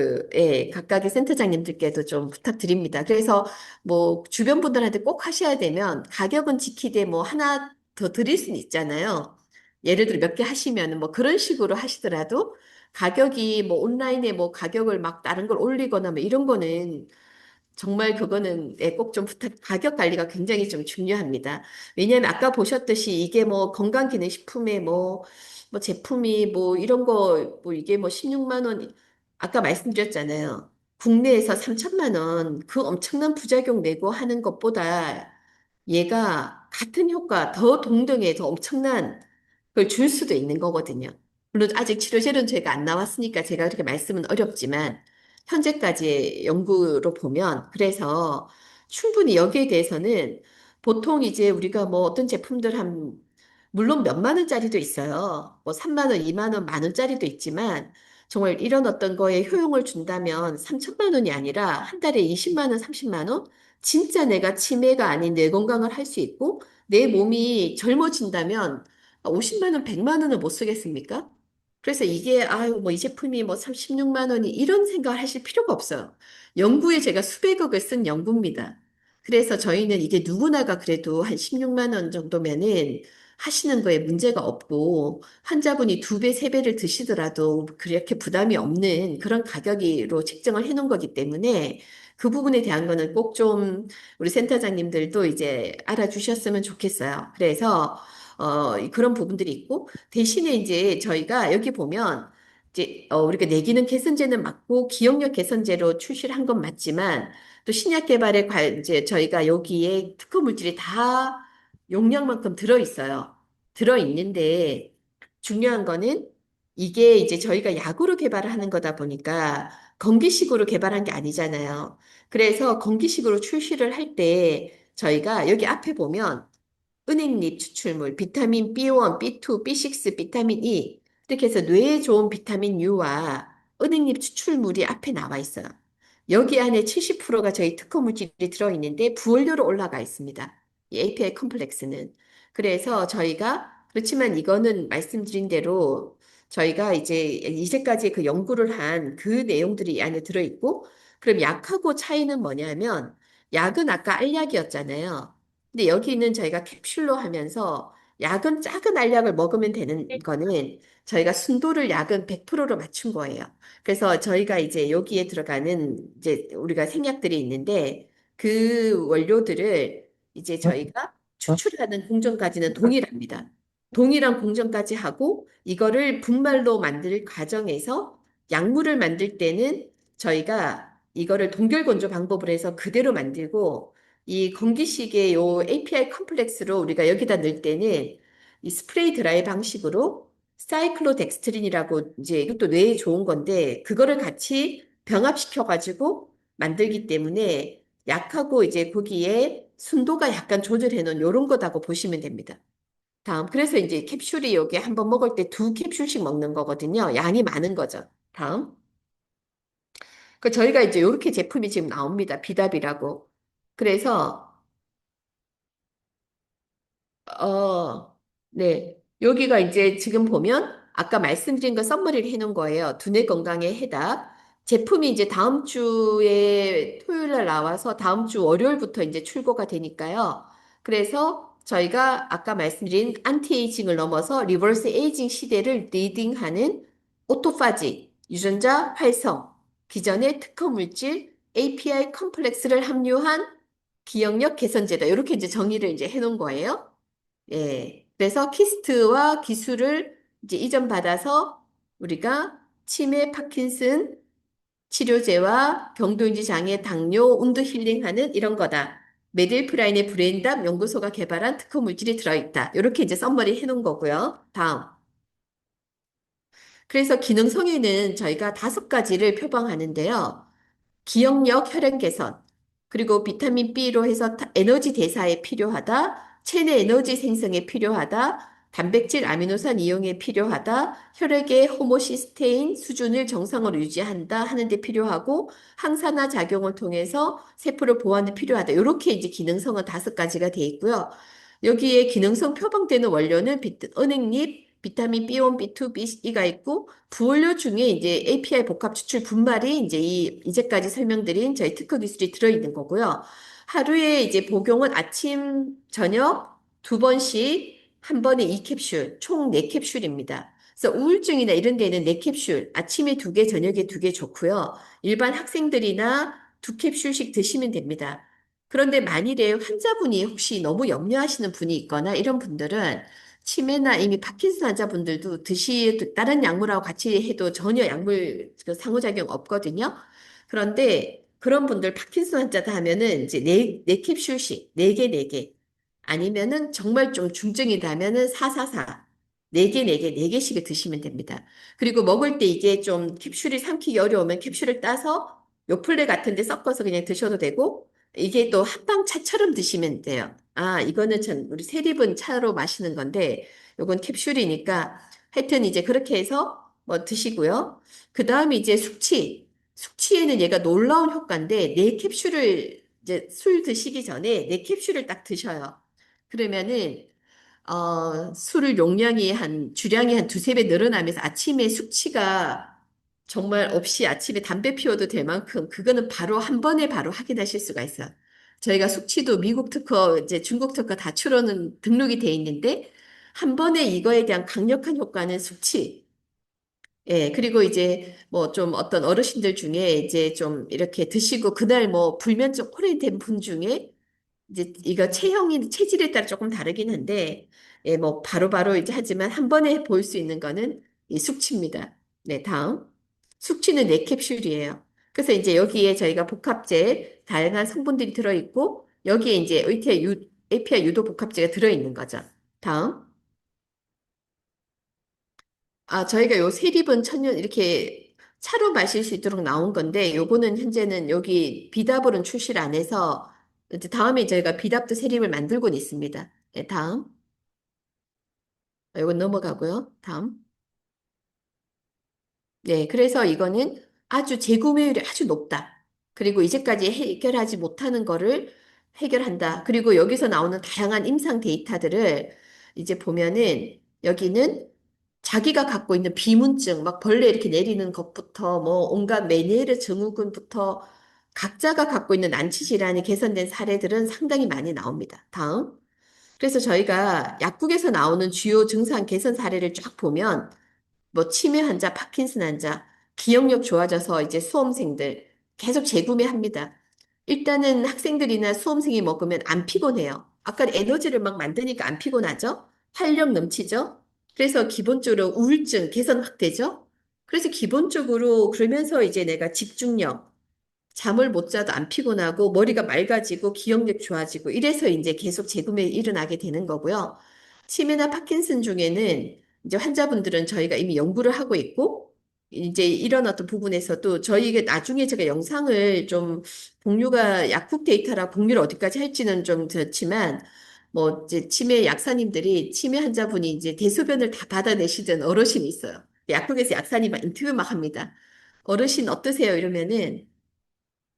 각각의 센터장님들께도 좀 부탁드립니다. 그래서 뭐 주변 분들한테 꼭 하셔야 되면 가격은 지키되 뭐 하나 더 드릴 수는 있잖아요. 예를 들어 몇 개 하시면 뭐 그런 식으로 하시더라도 가격이 뭐 온라인에 뭐 가격을 막 다른 걸 올리거나 뭐 이런 거는 정말 그거는 꼭 좀 가격 관리가 굉장히 좀 중요합니다. 왜냐하면 아까 보셨듯이 이게 뭐 건강기능식품에 뭐 제품이 뭐 이런 거 뭐 이게 뭐 16만 원 아까 말씀드렸잖아요. 국내에서 3천만 원 그 엄청난 부작용 내고 하는 것보다 얘가 같은 효과 더 동등해 더 엄청난 걸 줄 수도 있는 거거든요. 물론 아직 치료제는 제가 안 나왔으니까 제가 그렇게 말씀은 어렵지만 현재까지의 연구로 보면 그래서 충분히 여기에 대해서는 보통 이제 우리가 뭐 어떤 제품들 물론 몇만 원짜리도 있어요. 뭐 3만 원, 2만 원, 만 원짜리도 있지만 정말 이런 어떤 거에 효용을 준다면 3천만 원이 아니라 한 달에 20만 원, 30만 원? 진짜 내가 치매가 아닌 뇌 건강을 할 수 있고 내 몸이 젊어진다면 50만 원, 100만 원을 못 쓰겠습니까? 그래서 이게 아유 뭐 이 제품이 뭐 36만 원이 이런 생각을 하실 필요가 없어요. 연구에 제가 수백억을 쓴 연구입니다. 그래서 저희는 이게 누구나가 그래도 한 16만 원 정도면은 하시는 거에 문제가 없고 환자분이 두 배, 세 배를 드시더라도 그렇게 부담이 없는 그런 가격으로 책정을 해놓은 거기 때문에 그 부분에 대한 거는 꼭 좀 우리 센터장님들도 이제 알아주셨으면 좋겠어요. 그래서 그런 부분들이 있고 대신에 이제 저희가 여기 보면 이제 우리가 뇌기능 개선제는 맞고 기억력 개선제로 출시를 한 건 맞지만 또 신약 개발에 이제 저희가 여기에 특허 물질이 다 용량만큼 들어 있어요. 들어 있는데 중요한 거는 이게 이제 저희가 약으로 개발을 하는 거다 보니까 건기식으로 개발한 게 아니잖아요. 그래서 건기식으로 출시를 할 때 저희가 여기 앞에 보면 은행잎 추출물, 비타민 B1, B2, B6, 비타민 E 이렇게 해서 뇌에 좋은 비타민 U와 은행잎 추출물이 앞에 나와 있어요. 여기 안에 70%가 저희 특허 물질이 들어있는데 부원료로 올라가 있습니다. 이 API 컴플렉스는. 그래서 저희가 그렇지만 이거는 말씀드린 대로 저희가 이제까지 그 연구를 한 그 내용들이 이 안에 들어있고 그럼 약하고 차이는 뭐냐면 약은 아까 알약이었잖아요. 근데 여기는 저희가 캡슐로 하면서 약은 작은 알약을 먹으면 되는 거는 저희가 순도를 약은 100%로 맞춘 거예요. 그래서 저희가 이제 여기에 들어가는 이제 우리가 생약들이 있는데 그 원료들을 이제 저희가 추출하는 공정까지는 동일합니다. 동일한 공정까지 하고 이거를 분말로 만들 과정에서 약물을 만들 때는 저희가 이거를 동결건조 방법을 해서 그대로 만들고 이 건기식의 요 API 컴플렉스로 우리가 여기다 넣을 때는 이 스프레이 드라이 방식으로 사이클로덱스트린이라고 이제 이것도 뇌에 좋은 건데 그거를 같이 병합시켜 가지고 만들기 때문에 약하고 이제 거기에 순도가 약간 조절해 놓은 요런 거다고 보시면 됩니다. 다음. 그래서 이제 캡슐이 여기 한번 먹을 때 두 캡슐씩 먹는 거거든요. 양이 많은 거죠. 다음. 그 저희가 이제 요렇게 제품이 지금 나옵니다. 비답이라고. 그래서 네. 여기가 이제 지금 보면 아까 말씀드린 거 썸머리를 해놓은 거예요. 두뇌 건강에 해답. 제품이 이제 다음 주에 토요일 날 나와서 다음 주 월요일부터 이제 출고가 되니까요. 그래서 저희가 아까 말씀드린 안티에이징을 넘어서 리버스 에이징 시대를 리딩하는 오토파지, 유전자 활성, 기존의 특허 물질, API 컴플렉스를 함유한 기억력 개선제다. 이렇게 이제 정의를 이제 해놓은 거예요. 예. 그래서 키스트와 기술을 이제 이전받아서 우리가 치매, 파킨슨 치료제와 경도인지 장애, 당뇨, 운도 힐링하는 이런 거다. 메딜프라인의 브레인답 연구소가 개발한 특허 물질이 들어있다. 이렇게 이제 썸머리 해놓은 거고요. 다음. 그래서 기능 성에는 저희가 5가지를 표방하는데요. 기억력, 혈액 개선, 그리고 비타민 B로 해서 에너지 대사에 필요하다, 체내 에너지 생성에 필요하다, 단백질, 아미노산 이용에 필요하다, 혈액의 호모시스테인 수준을 정상으로 유지한다 하는 데 필요하고, 항산화 작용을 통해서 세포를 보호하는 데 필요하다. 이렇게 이제 기능성은 5가지가 돼 있고요. 여기에 기능성 표방되는 원료는 은행잎, 비타민 B1, B2, B2가 있고, 부원료 중에 이제 API 복합 추출 분말이 이제 이제까지 설명드린 저희 특허 기술이 들어있는 거고요. 하루에 이제 복용은 아침, 저녁 2번씩 한 번에 2캡슐, 총 4캡슐입니다. 그래서 우울증이나 이런 데는 4캡슐, 아침에 2개, 저녁에 2개 좋고요. 일반 학생들이나 2캡슐씩 드시면 됩니다. 그런데 만일에 환자분이 혹시 너무 염려하시는 분이 있거나 이런 분들은 치매나 이미 파킨슨 환자분들도 다른 약물하고 같이 해도 전혀 약물 그 상호작용 없거든요. 그런데 그런 분들 파킨슨 환자다 하면은 이제 네 캡슐씩, 4개, 4개. 아니면은 정말 좀 중증이다 하면은 444. 4개, 4개, 4개씩을 드시면 됩니다. 그리고 먹을 때 이게 좀 캡슐이 삼키기 어려우면 캡슐을 따서 요플레 같은 데 섞어서 그냥 드셔도 되고, 이게 또 한방차처럼 드시면 돼요. 아, 이거는 전 우리 세립은 차로 마시는 건데, 요건 캡슐이니까 하여튼 이제 그렇게 해서 뭐 드시고요. 그 다음에 이제 숙취. 숙취에는 얘가 놀라운 효과인데, 4캡슐을 이제 술 드시기 전에 4캡슐을 딱 드셔요. 그러면은 술을 주량이 한 두세 배 늘어나면서 아침에 숙취가 정말 없이 아침에 담배 피워도 될 만큼 그거는 바로 한 번에 바로 확인하실 수가 있어요. 저희가 숙취도 미국 특허, 이제 중국 특허 다 추로는 등록이 돼 있는데 한 번에 이거에 대한 강력한 효과는 숙취. 예, 그리고 이제 뭐 좀 어떤 어르신들 중에 이제 좀 이렇게 드시고 그날 뭐 불면증 오래된 분 중에 이제 이거 체질에 따라 조금 다르긴 한데, 예, 뭐 바로바로 이제 하지만 한 번에 볼 수 있는 거는 이 숙취입니다. 네, 다음. 숙취는 4캡슐이에요. 그래서 이제 여기에 저희가 복합제, 다양한 성분들이 들어있고, 여기에 이제 API 유도 복합제가 들어있는 거죠. 다음. 아, 저희가 요 세립은 천연 이렇게 차로 마실 수 있도록 나온 건데, 요거는 현재는 여기 비답으로는 출시를 안 해서, 이제 다음에 저희가 비답도 세립을 만들고는 있습니다. 네, 다음. 요건 넘어가고요. 다음. 네, 그래서 이거는 아주 재구매율이 아주 높다. 그리고 이제까지 해결하지 못하는 거를 해결한다. 그리고 여기서 나오는 다양한 임상 데이터들을 이제 보면은 여기는 자기가 갖고 있는 비문증, 막 벌레 이렇게 내리는 것부터 뭐 온갖 메니에르 증후군부터 각자가 갖고 있는 난치 질환이 개선된 사례들은 상당히 많이 나옵니다. 다음. 그래서 저희가 약국에서 나오는 주요 증상 개선 사례를 쫙 보면 뭐 치매 환자, 파킨슨 환자, 기억력 좋아져서 이제 수험생들 계속 재구매합니다. 일단은 학생들이나 수험생이 먹으면 안 피곤해요. 아까 에너지를 막 만드니까 안 피곤하죠? 활력 넘치죠? 그래서 기본적으로 우울증 개선 확 되죠? 그래서 기본적으로 그러면서 이제 내가 집중력, 잠을 못 자도 안 피곤하고 머리가 맑아지고 기억력 좋아지고 이래서 이제 계속 재구매 일어나게 되는 거고요. 치매나 파킨슨 중에는 이제 환자분들은 저희가 이미 연구를 하고 있고 이제 이런 어떤 부분에서도 저희가 나중에 제가 영상을 좀 공유가 약국 데이터라 공유를 어디까지 할지는 좀 그렇지만 뭐 이제 치매 약사님들이 치매 환자분이 이제 대소변을 다 받아내시던 어르신이 있어요. 약국에서 약사님 막 인터뷰 막 합니다. 어르신 어떠세요? 이러면은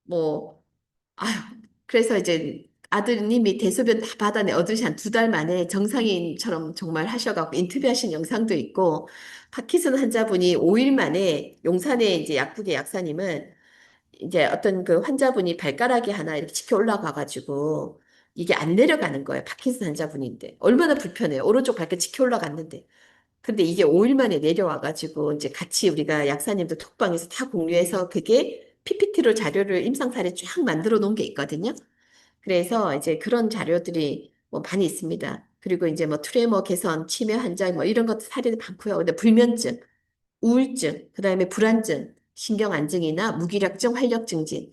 뭐 아유, 그래서 이제 아드님이 대소변 다 받아내 얻으시 한 2달 만에 정상인처럼 정말 하셔갖고 인터뷰하신 영상도 있고, 파킨슨 환자분이 5일 만에 용산에 이제 약국의 약사님은 이제 어떤 그 환자분이 발가락이 하나 이렇게 치켜 올라가가지고 이게 안 내려가는 거예요. 파킨슨 환자분인데. 얼마나 불편해요. 오른쪽 발끝 치켜 올라갔는데. 근데 이게 5일 만에 내려와가지고 이제 같이 우리가 약사님들 톡방에서 다 공유해서 그게 PPT로 자료를 임상사례 쫙 만들어 놓은 게 있거든요. 그래서 이제 그런 자료들이 뭐 많이 있습니다. 그리고 이제 뭐 트레머 개선, 치매 환자 뭐 이런 것도 사례도 많고요. 근데 불면증, 우울증, 그다음에 불안증, 신경 안정이나 무기력증, 활력 증진.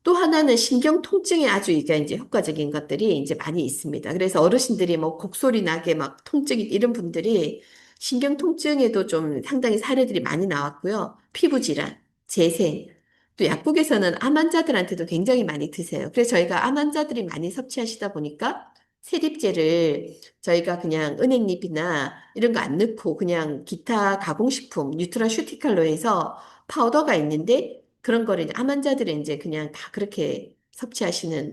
또 하나는 신경 통증에 아주 이게 이제 효과적인 것들이 이제 많이 있습니다. 그래서 어르신들이 뭐 곡소리 나게 막 통증이 이런 분들이 신경 통증에도 좀 상당히 사례들이 많이 나왔고요. 피부 질환, 재생. 또 약국에서는 암 환자들한테도 굉장히 많이 드세요. 그래서 저희가 암 환자들이 많이 섭취하시다 보니까 세립제를 저희가 그냥 은행잎이나 이런 거 안 넣고 그냥 기타 가공식품, 뉴트라슈티칼로 해서 파우더가 있는데 그런 거를 이제 암 환자들은 이제 그냥 다 그렇게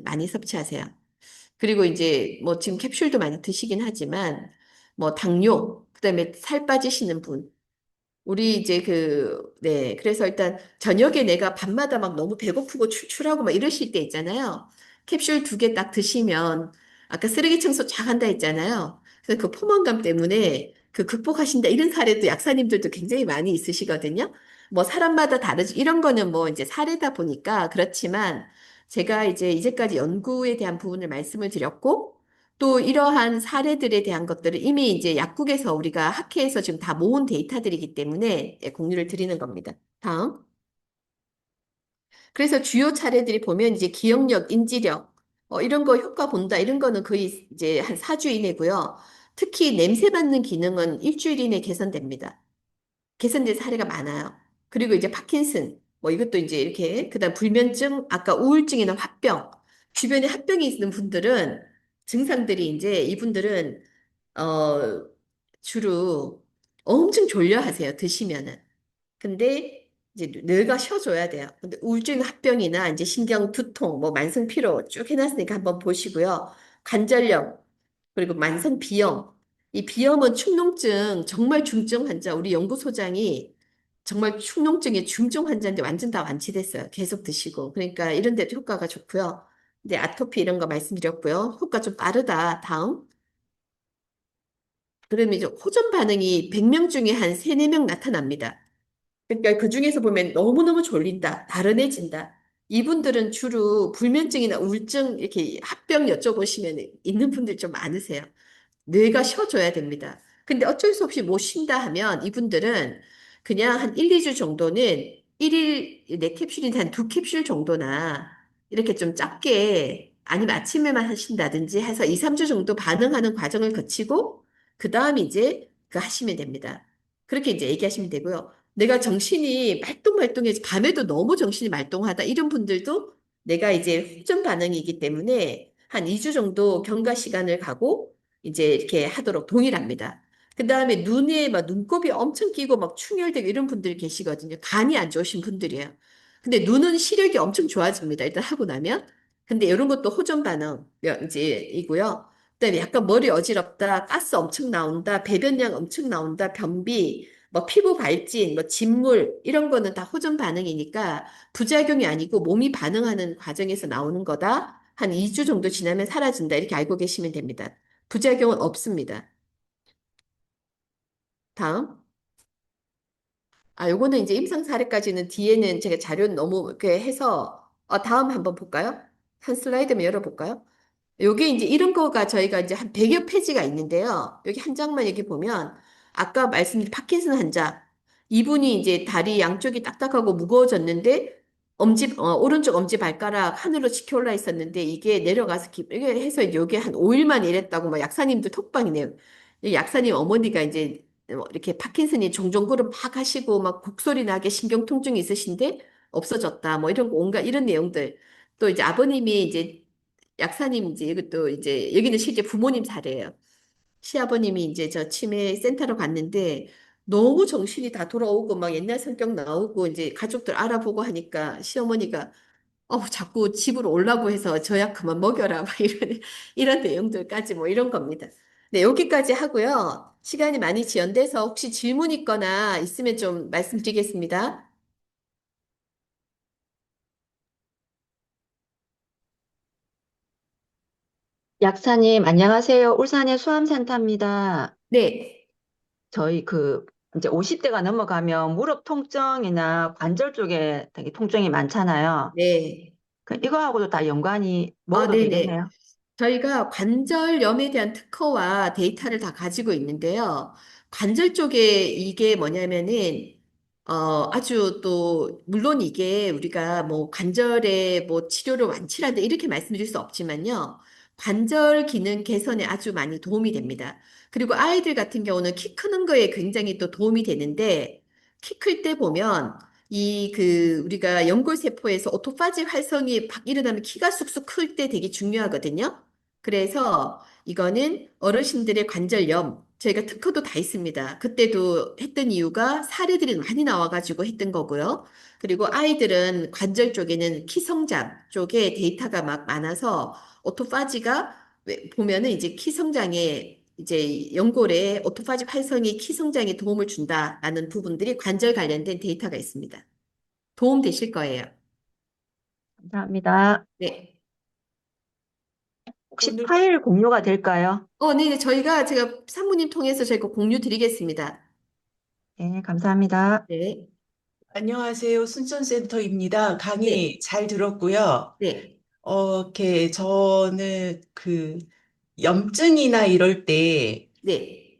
많이 섭취하세요. 그리고 이제 뭐 지금 캡슐도 많이 드시긴 하지만 뭐 당뇨, 그다음에 살 빠지시는 분, 우리 이제 네. 그래서 일단 저녁에 내가 밤마다 막 너무 배고프고 출출하고 막 이러실 때 있잖아요. 캡슐 2개 딱 드시면 아까 쓰레기 청소 쫙 한다 했잖아요. 그래서 그 포만감 때문에 그 극복하신다 이런 사례도 약사님들도 굉장히 많이 있으시거든요. 뭐 사람마다 다르지. 이런 거는 뭐 이제 사례다 보니까 그렇지만 제가 이제 이제까지 연구에 대한 부분을 말씀을 드렸고 또 이러한 사례들에 대한 것들을 이미 이제 약국에서 우리가 학회에서 지금 다 모은 데이터들이기 때문에 예, 공유를 드리는 겁니다. 다음. 그래서 주요 사례들이 보면 이제 기억력, 인지력, 이런 거 효과 본다. 이런 거는 거의 이제 한 4주 이내고요. 특히 냄새 맡는 기능은 일주일 이내 개선됩니다. 개선된 사례가 많아요. 그리고 이제 파킨슨, 뭐 이것도 이제 이렇게, 그다음 불면증, 아까 우울증이나 화병, 주변에 화병이 있는 분들은 증상들이 이제 이분들은 어 주로 엄청 졸려 하세요. 드시면은. 근데 이제 뇌가 쉬어줘야 돼요. 근데 우울증 합병이나 이제 신경 두통, 뭐 만성 피로 쭉 해놨으니까 한번 보시고요. 관절염, 그리고 만성 비염. 이 비염은 축농증 정말 중증 환자, 우리 연구소장이 정말 축농증의 중증 환자인데 완전 다 완치됐어요. 계속 드시고. 그러니까 이런 데도 효과가 좋고요. 근데 아토피 이런 거 말씀드렸고요. 효과 좀 빠르다. 다음. 그러면 이제 호전 반응이 100명 중에 한 3, 4명 나타납니다. 그러니까 그 중에서 보면 너무너무 졸린다, 나른해진다. 이분들은 주로 불면증이나 우울증 이렇게 합병 여쭤보시면 있는 분들 좀 많으세요. 뇌가 쉬어줘야 됩니다. 근데 어쩔 수 없이 못 쉰다 하면 이분들은 그냥 한 1, 2주 정도는 1일 네 캡슐인 한 2캡슐 정도나 이렇게 좀 작게 아니면 아침에만 하신다든지 해서 2, 3주 정도 반응하는 과정을 거치고 그 다음 이제 하시면 됩니다. 그렇게 이제 얘기하시면 되고요. 내가 정신이 말똥말똥해서 밤에도 너무 정신이 말똥하다 이런 분들도 내가 이제 후전 반응이기 때문에 한 2주 정도 경과 시간을 가고 이제 이렇게 하도록 동일합니다. 그 다음에 눈에 막 눈곱이 엄청 끼고 막 충혈되고 이런 분들이 계시거든요. 간이 안 좋으신 분들이에요. 근데 눈은 시력이 엄청 좋아집니다. 일단 하고 나면. 근데 이런 것도 호전 반응 이제 이고요. 그다음에 약간 머리 어지럽다, 가스 엄청 나온다, 배변량 엄청 나온다, 변비, 뭐 피부 발진, 뭐 진물 이런 거는 다 호전 반응이니까 부작용이 아니고 몸이 반응하는 과정에서 나오는 거다. 한 2주 정도 지나면 사라진다. 이렇게 알고 계시면 됩니다. 부작용은 없습니다. 다음. 요거는 이제 임상 사례까지는 뒤에는 제가 자료는 너무 이렇게 해서 다음 한번 볼까요? 한 슬라이드만 열어볼까요? 요게 이제 이런 거가 저희가 이제 한 100여 페이지가 있는데요. 여기 한 장만 여기 보면 아까 말씀드린 파킨슨 환자 이분이 이제 다리 양쪽이 딱딱하고 무거워졌는데 오른쪽 엄지 발가락 하늘로 치켜 올라 있었는데 이게 내려가서 이게 해서 요게 한 5일만 일했다고 막 약사님도 톡방이네요. 이 약사님 어머니가 이제 이렇게 파킨슨이 종종 그런 막 하시고 막 곡소리 나게 신경통증이 있으신데 없어졌다. 뭐 이런 거 온갖 이런 내용들. 또 이제 아버님이 이제 약사님인지 이것도 이제 여기는 실제 부모님 사례예요. 시아버님이 이제 저 치매 센터로 갔는데 너무 정신이 다 돌아오고 막 옛날 성격 나오고 이제 가족들 알아보고 하니까 시어머니가 자꾸 집으로 오려고 해서 저 약 그만 먹여라. 막 이런 내용들까지 뭐 이런 겁니다. 네, 여기까지 하고요. 시간이 많이 지연돼서 혹시 질문 있거나 있으면 좀 말씀드리겠습니다. 약사님, 안녕하세요. 울산의 수암센터입니다. 네, 저희 이제 50대가 넘어가면 무릎 통증이나 관절 쪽에 되게 통증이 많잖아요. 네. 이거하고도 다 연관이 아, 먹어도 네네. 되겠네요. 저희가 관절염에 대한 특허와 데이터를 다 가지고 있는데요. 관절 쪽에 이게 뭐냐면은, 아주 또, 물론 이게 우리가 뭐 관절의 뭐 치료를 완치한다 이렇게 말씀드릴 수 없지만요. 관절 기능 개선에 아주 많이 도움이 됩니다. 그리고 아이들 같은 경우는 키 크는 거에 굉장히 또 도움이 되는데, 키 클 때 보면 우리가 연골세포에서 오토파지 활성이 막 일어나면 키가 쑥쑥 클 때 되게 중요하거든요. 그래서 이거는 어르신들의 관절염, 저희가 특허도 다 있습니다. 그때도 했던 이유가 사례들이 많이 나와가지고 했던 거고요. 그리고 아이들은 관절 쪽에는 키 성장 쪽에 데이터가 막 많아서 오토파지가 보면은 이제 키 성장에 이제 연골에 오토파지 활성이 키 성장에 도움을 준다라는 부분들이 관절 관련된 데이터가 있습니다. 도움 되실 거예요. 감사합니다. 네. 혹시 오늘, 파일 공유가 될까요? 네, 제가 산모님 통해서 저희가 공유 드리겠습니다. 네, 감사합니다. 네, 안녕하세요. 순천센터입니다. 네, 강의 잘 들었고요. 네, 이렇게 저는 염증이나 이럴 때 네,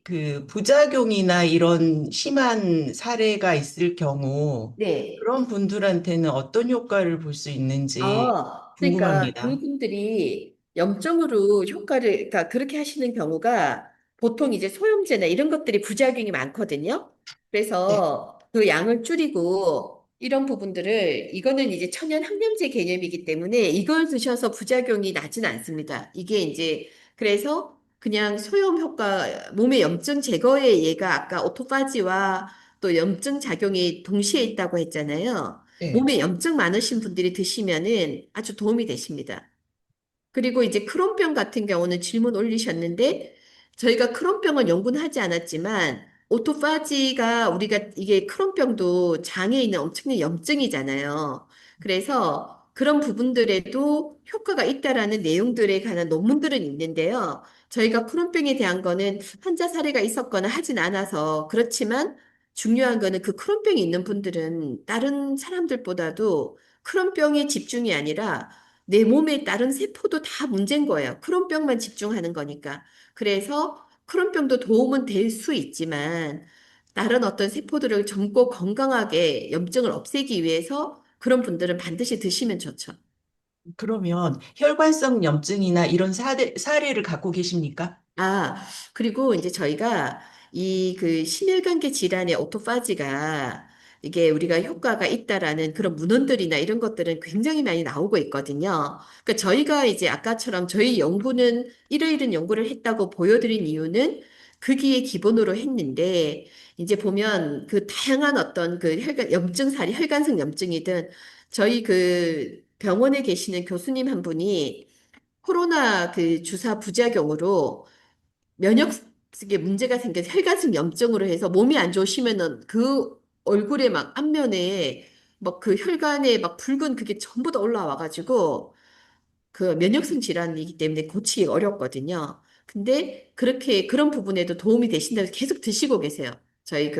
부작용이나 이런 심한 사례가 있을 경우 네. 그런 분들한테는 어떤 효과를 볼 수 있는지 그러니까 궁금합니다. 그분들이 염증으로 그러니까 그렇게 하시는 경우가 보통 이제 소염제나 이런 것들이 부작용이 많거든요. 네. 그래서 그 양을 줄이고 이런 부분들을 이거는 이제 천연 항염제 개념이기 때문에 이걸 드셔서 부작용이 나진 않습니다. 이게 이제 그래서 그냥 소염 효과, 몸의 염증 제거에 얘가 아까 오토파지와 또 염증 작용이 동시에 있다고 했잖아요. 네. 몸에 염증 많으신 분들이 드시면은 아주 도움이 되십니다. 그리고 이제 크론병 같은 경우는 질문 올리셨는데 저희가 크론병은 연구는 하지 않았지만 오토파지가 우리가 이게 크론병도 장에 있는 엄청난 염증이잖아요. 그래서 그런 부분들에도 효과가 있다라는 내용들에 관한 논문들은 있는데요. 저희가 크론병에 대한 거는 환자 사례가 있었거나 하진 않아서 그렇지만 중요한 거는 그 크론병이 있는 분들은 다른 사람들보다도 크론병에 집중이 아니라 내 몸의 다른 세포도 다 문제인 거예요. 크론병만 집중하는 거니까. 그래서 크론병도 도움은 될 수 있지만 다른 어떤 세포들을 젊고 건강하게 염증을 없애기 위해서 그런 분들은 반드시 드시면 좋죠. 그러면 혈관성 염증이나 이런 사례를 갖고 계십니까? 아, 그리고 이제 저희가 심혈관계 질환의 오토파지가 이게 우리가 효과가 있다라는 그런 문헌들이나 이런 것들은 굉장히 많이 나오고 있거든요. 그러니까 저희가 이제 아까처럼 저희 연구는 이러이런 연구를 했다고 보여드린 이유는 거기에 기본으로 했는데 이제 보면 그 다양한 어떤 염증 사례, 혈관성 염증이든 저희 병원에 계시는 교수님 한 분이 코로나 주사 부작용으로 면역에 문제가 생겨서 혈관성 염증으로 해서 몸이 안 좋으시면은 그 얼굴에 막 앞면에 막 그 혈관에 막 붉은 그게 전부 다 올라와가지고 그 면역성 질환이기 때문에 고치기 어렵거든요. 근데 그렇게 그런 부분에도 도움이 되신다고 계속 드시고 계세요. 저희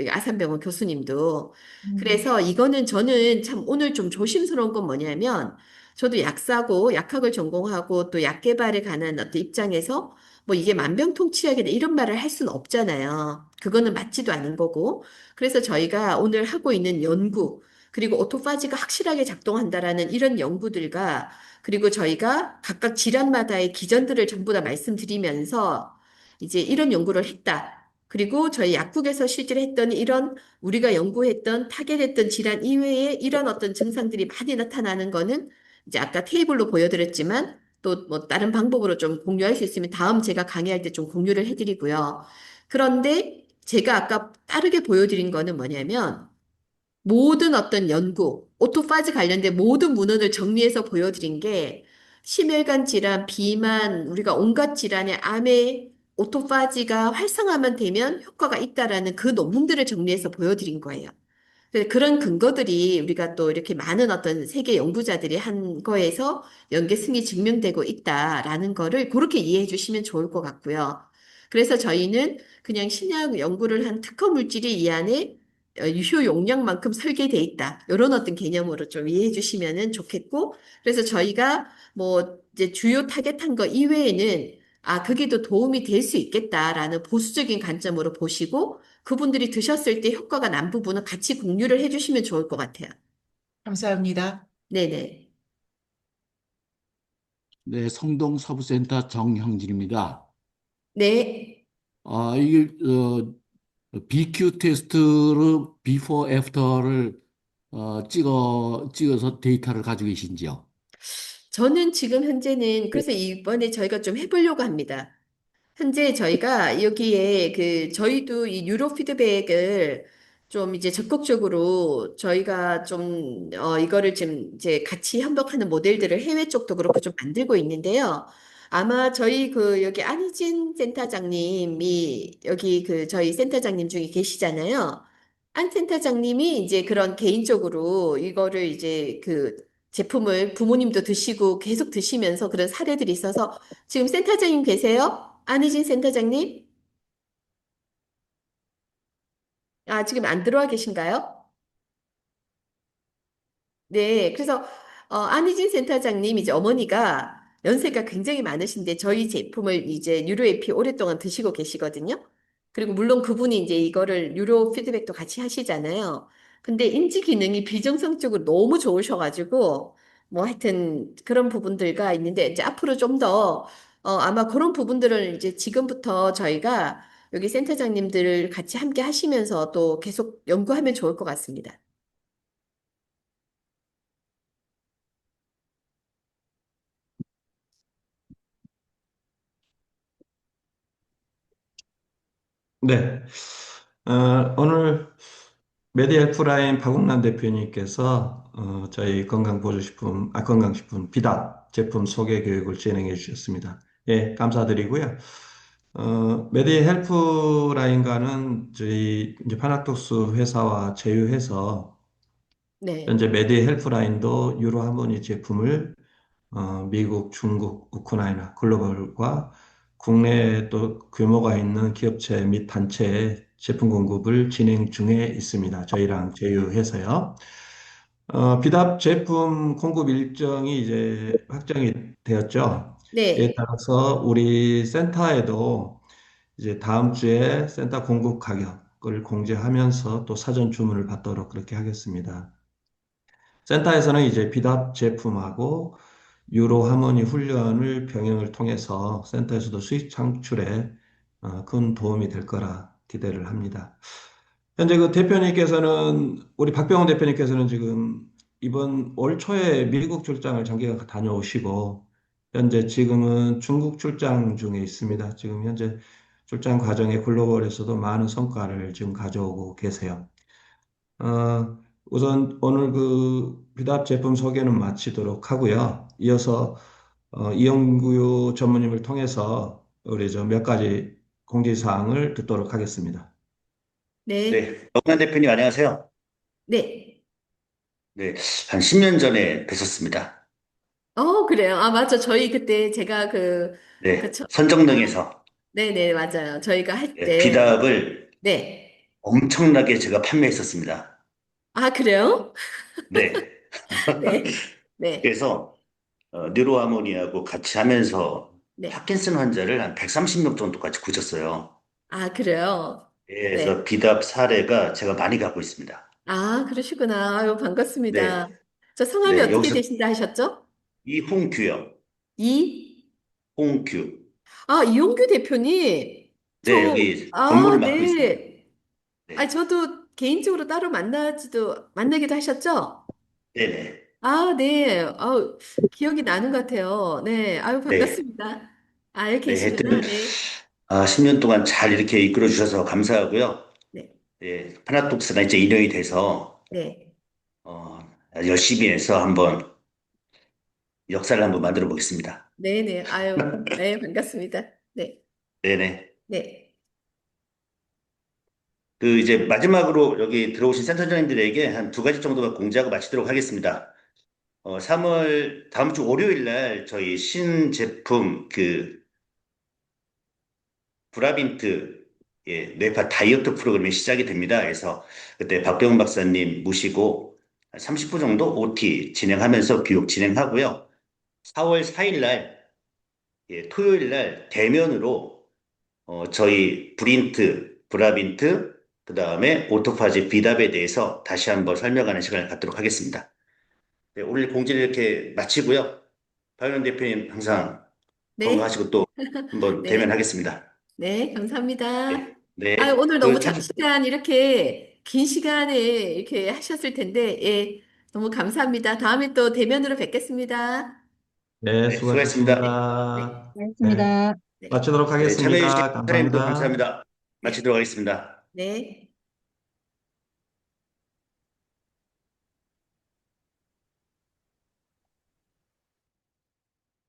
아산병원 교수님도. 음, 그래서 이거는 저는 참 오늘 좀 조심스러운 건 뭐냐면 저도 약사고 약학을 전공하고 또 약 개발에 관한 어떤 입장에서 뭐 이게 만병통치약이다 이런 말을 할 수는 없잖아요. 그거는 맞지도 않은 거고. 그래서 저희가 오늘 하고 있는 연구 그리고 오토파지가 확실하게 작동한다라는 이런 연구들과 그리고 저희가 각각 질환마다의 기전들을 전부 다 말씀드리면서 이제 이런 연구를 했다. 그리고 저희 약국에서 실제로 했던 이런 우리가 연구했던 타겟했던 질환 이외에 이런 어떤 증상들이 많이 나타나는 거는 이제 아까 테이블로 보여드렸지만 또 뭐 다른 방법으로 좀 공유할 수 있으면 다음 제가 강의할 때 좀 공유를 해드리고요. 그런데 제가 아까 빠르게 보여드린 거는 뭐냐면 모든 어떤 연구, 오토파지 관련된 모든 문헌을 정리해서 보여드린 게 심혈관 질환, 비만, 우리가 온갖 질환의 암의 오토파지가 활성화만 되면 효과가 있다라는 그 논문들을 정리해서 보여드린 거예요. 그런 근거들이 우리가 또 이렇게 많은 어떤 세계 연구자들이 한 거에서 연계성이 증명되고 있다라는 거를 그렇게 이해해 주시면 좋을 것 같고요. 그래서 저희는 그냥 신약 연구를 한 특허 물질이 이 안에 유효 용량만큼 설계돼 있다. 이런 어떤 개념으로 좀 이해해 주시면은 좋겠고, 그래서 저희가 뭐 이제 주요 타겟한 거 이외에는 아, 그게 더 도움이 될 수 있겠다라는 보수적인 관점으로 보시고 그분들이 드셨을 때 효과가 난 부분은 같이 공유를 해주시면 좋을 것 같아요. 감사합니다. 네네. 네, 성동 서부센터 정형진입니다. 네. 이게 BQ 테스트로 비포 애프터를 찍어서 데이터를 가지고 계신지요? 저는 지금 현재는 그래서 이번에 저희가 좀 해보려고 합니다. 현재 저희가 여기에 저희도 이 뉴로 피드백을 좀 이제 적극적으로 저희가 좀, 이거를 지금 이제 같이 협력하는 모델들을 해외 쪽도 그렇고 좀 만들고 있는데요. 아마 저희 여기 안희진 센터장님이 여기 저희 센터장님 중에 계시잖아요. 안 센터장님이 이제 그런 개인적으로 이거를 이제 제품을 부모님도 드시고 계속 드시면서 그런 사례들이 있어서 지금 센터장님 계세요? 안희진 센터장님? 아, 지금 안 들어와 계신가요? 네, 그래서 안희진 센터장님 이제 어머니가 연세가 굉장히 많으신데 저희 제품을 이제 뉴로에피 오랫동안 드시고 계시거든요. 그리고 물론 그분이 이제 이거를 뉴로 피드백도 같이 하시잖아요. 근데 인지 기능이 비정상적으로 너무 좋으셔가지고 뭐 하여튼 그런 부분들과 있는데 이제 앞으로 좀 더 아마 그런 부분들을 이제 지금부터 저희가 여기 센터장님들 같이 함께 하시면서 또 계속 연구하면 좋을 것 같습니다. 네. 오늘 메디헬프라인 박웅란 대표님께서 저희 건강식품 비답 제품 소개 교육을 진행해 주셨습니다. 예, 감사드리고요. 메디헬프라인과는 저희 이제 파나톡스 회사와 제휴해서 네. 현재 메디헬프라인도 유로하모니 제품을 미국, 중국, 우크라이나 글로벌과 국내에 또 규모가 있는 기업체 및 단체에 제품 공급을 진행 중에 있습니다. 저희랑 제휴해서요. 비답 제품 공급 일정이 이제 확정이 되었죠. 이에 네. 따라서 우리 센터에도 이제 다음 주에 센터 공급 가격을 공지하면서 또 사전 주문을 받도록 그렇게 하겠습니다. 센터에서는 이제 비답 제품하고 유로 하모니 훈련을 병행을 통해서 센터에서도 수익 창출에 큰 도움이 될 거라 기대를 합니다. 현재 우리 박병원 대표님께서는 지금 이번 올 초에 미국 출장을 장기간 다녀오시고, 현재 지금은 중국 출장 중에 있습니다. 지금 현재 출장 과정에 글로벌에서도 많은 성과를 지금 가져오고 계세요. 우선 오늘 비답 제품 소개는 마치도록 하고요. 이어서 이영구 전무님을 통해서 우리 몇 가지 공지사항을 듣도록 하겠습니다. 네. 네, 영란 대표님 안녕하세요. 네. 네, 한 10년 전에 뵀었습니다. 그래요. 아, 맞죠. 저희 그때 제가 네, 처- 선정동에서 네네, 맞아요. 저희가 할 네, 때, 비답을 네. 엄청나게 제가 판매했었습니다. 아, 그래요? 네, 네. 네. 그래서 뉴로하모니하고 같이 하면서 네. 파킨슨 환자를 한 130명 정도까지 고쳤어요. 아, 그래요? 예, 그래서 네. 비답 사례가 제가 많이 갖고 있습니다. 아, 그러시구나. 아유, 반갑습니다. 네, 저 성함이 네, 어떻게 여기서 되신다 하셨죠? 이홍규요. 이, 홍규. 이용규 대표님. 네, 저, 여기 업무를 맡고 있습니다. 네. 아, 네, 저도 개인적으로 따로 만나기도 하셨죠? 네네. 네. 기억이 나는 것 같아요. 네. 아유, 네, 반갑습니다. 아, 여기 네, 하여튼, 계시구나. 네. 10년 동안 잘 이렇게 이끌어 주셔서 감사하고요. 네. 네, 파나톡스가 이제 인연이 돼서, 네. 어, 열심히 해서 한번 역사를 한번 만들어 보겠습니다. 네네. 아유, 네, 반갑습니다. 네. 네네. 네. 그 이제 마지막으로 여기 들어오신 센터장님들에게 한 두 가지 정도만 공지하고 마치도록 하겠습니다. 3월 다음 주 월요일 날 저희 신제품 그 브라빈트 뇌파 다이어트 프로그램이 시작이 됩니다. 그래서 그때 박병훈 박사님 모시고 30분 정도 OT 진행하면서 교육 진행하고요. 4월 4일 날 토요일 날 대면으로 저희 브라빈트, 그 다음에 오토파지 비답에 대해서 다시 한번 설명하는 시간을 갖도록 하겠습니다. 네, 오늘 공지를 이렇게 마치고요. 박연 대표님 항상 네. 건강하시고 또 한번 네. 대면하겠습니다. 네. 감사합니다. 네, 아, 네. 오늘 너무 장시간 이렇게 긴 시간에 이렇게 하셨을 텐데, 예. 너무 감사합니다. 다음에 또 대면으로 뵙겠습니다. 네, 네, 수고하셨습니다. 네. 수고하셨습니다. 네, 고맙습니다. 네. 마치도록 네, 참여해주신 하겠습니다. 사장님도 감사합니다. 감사합니다. 네. 마치도록 하겠습니다. 네.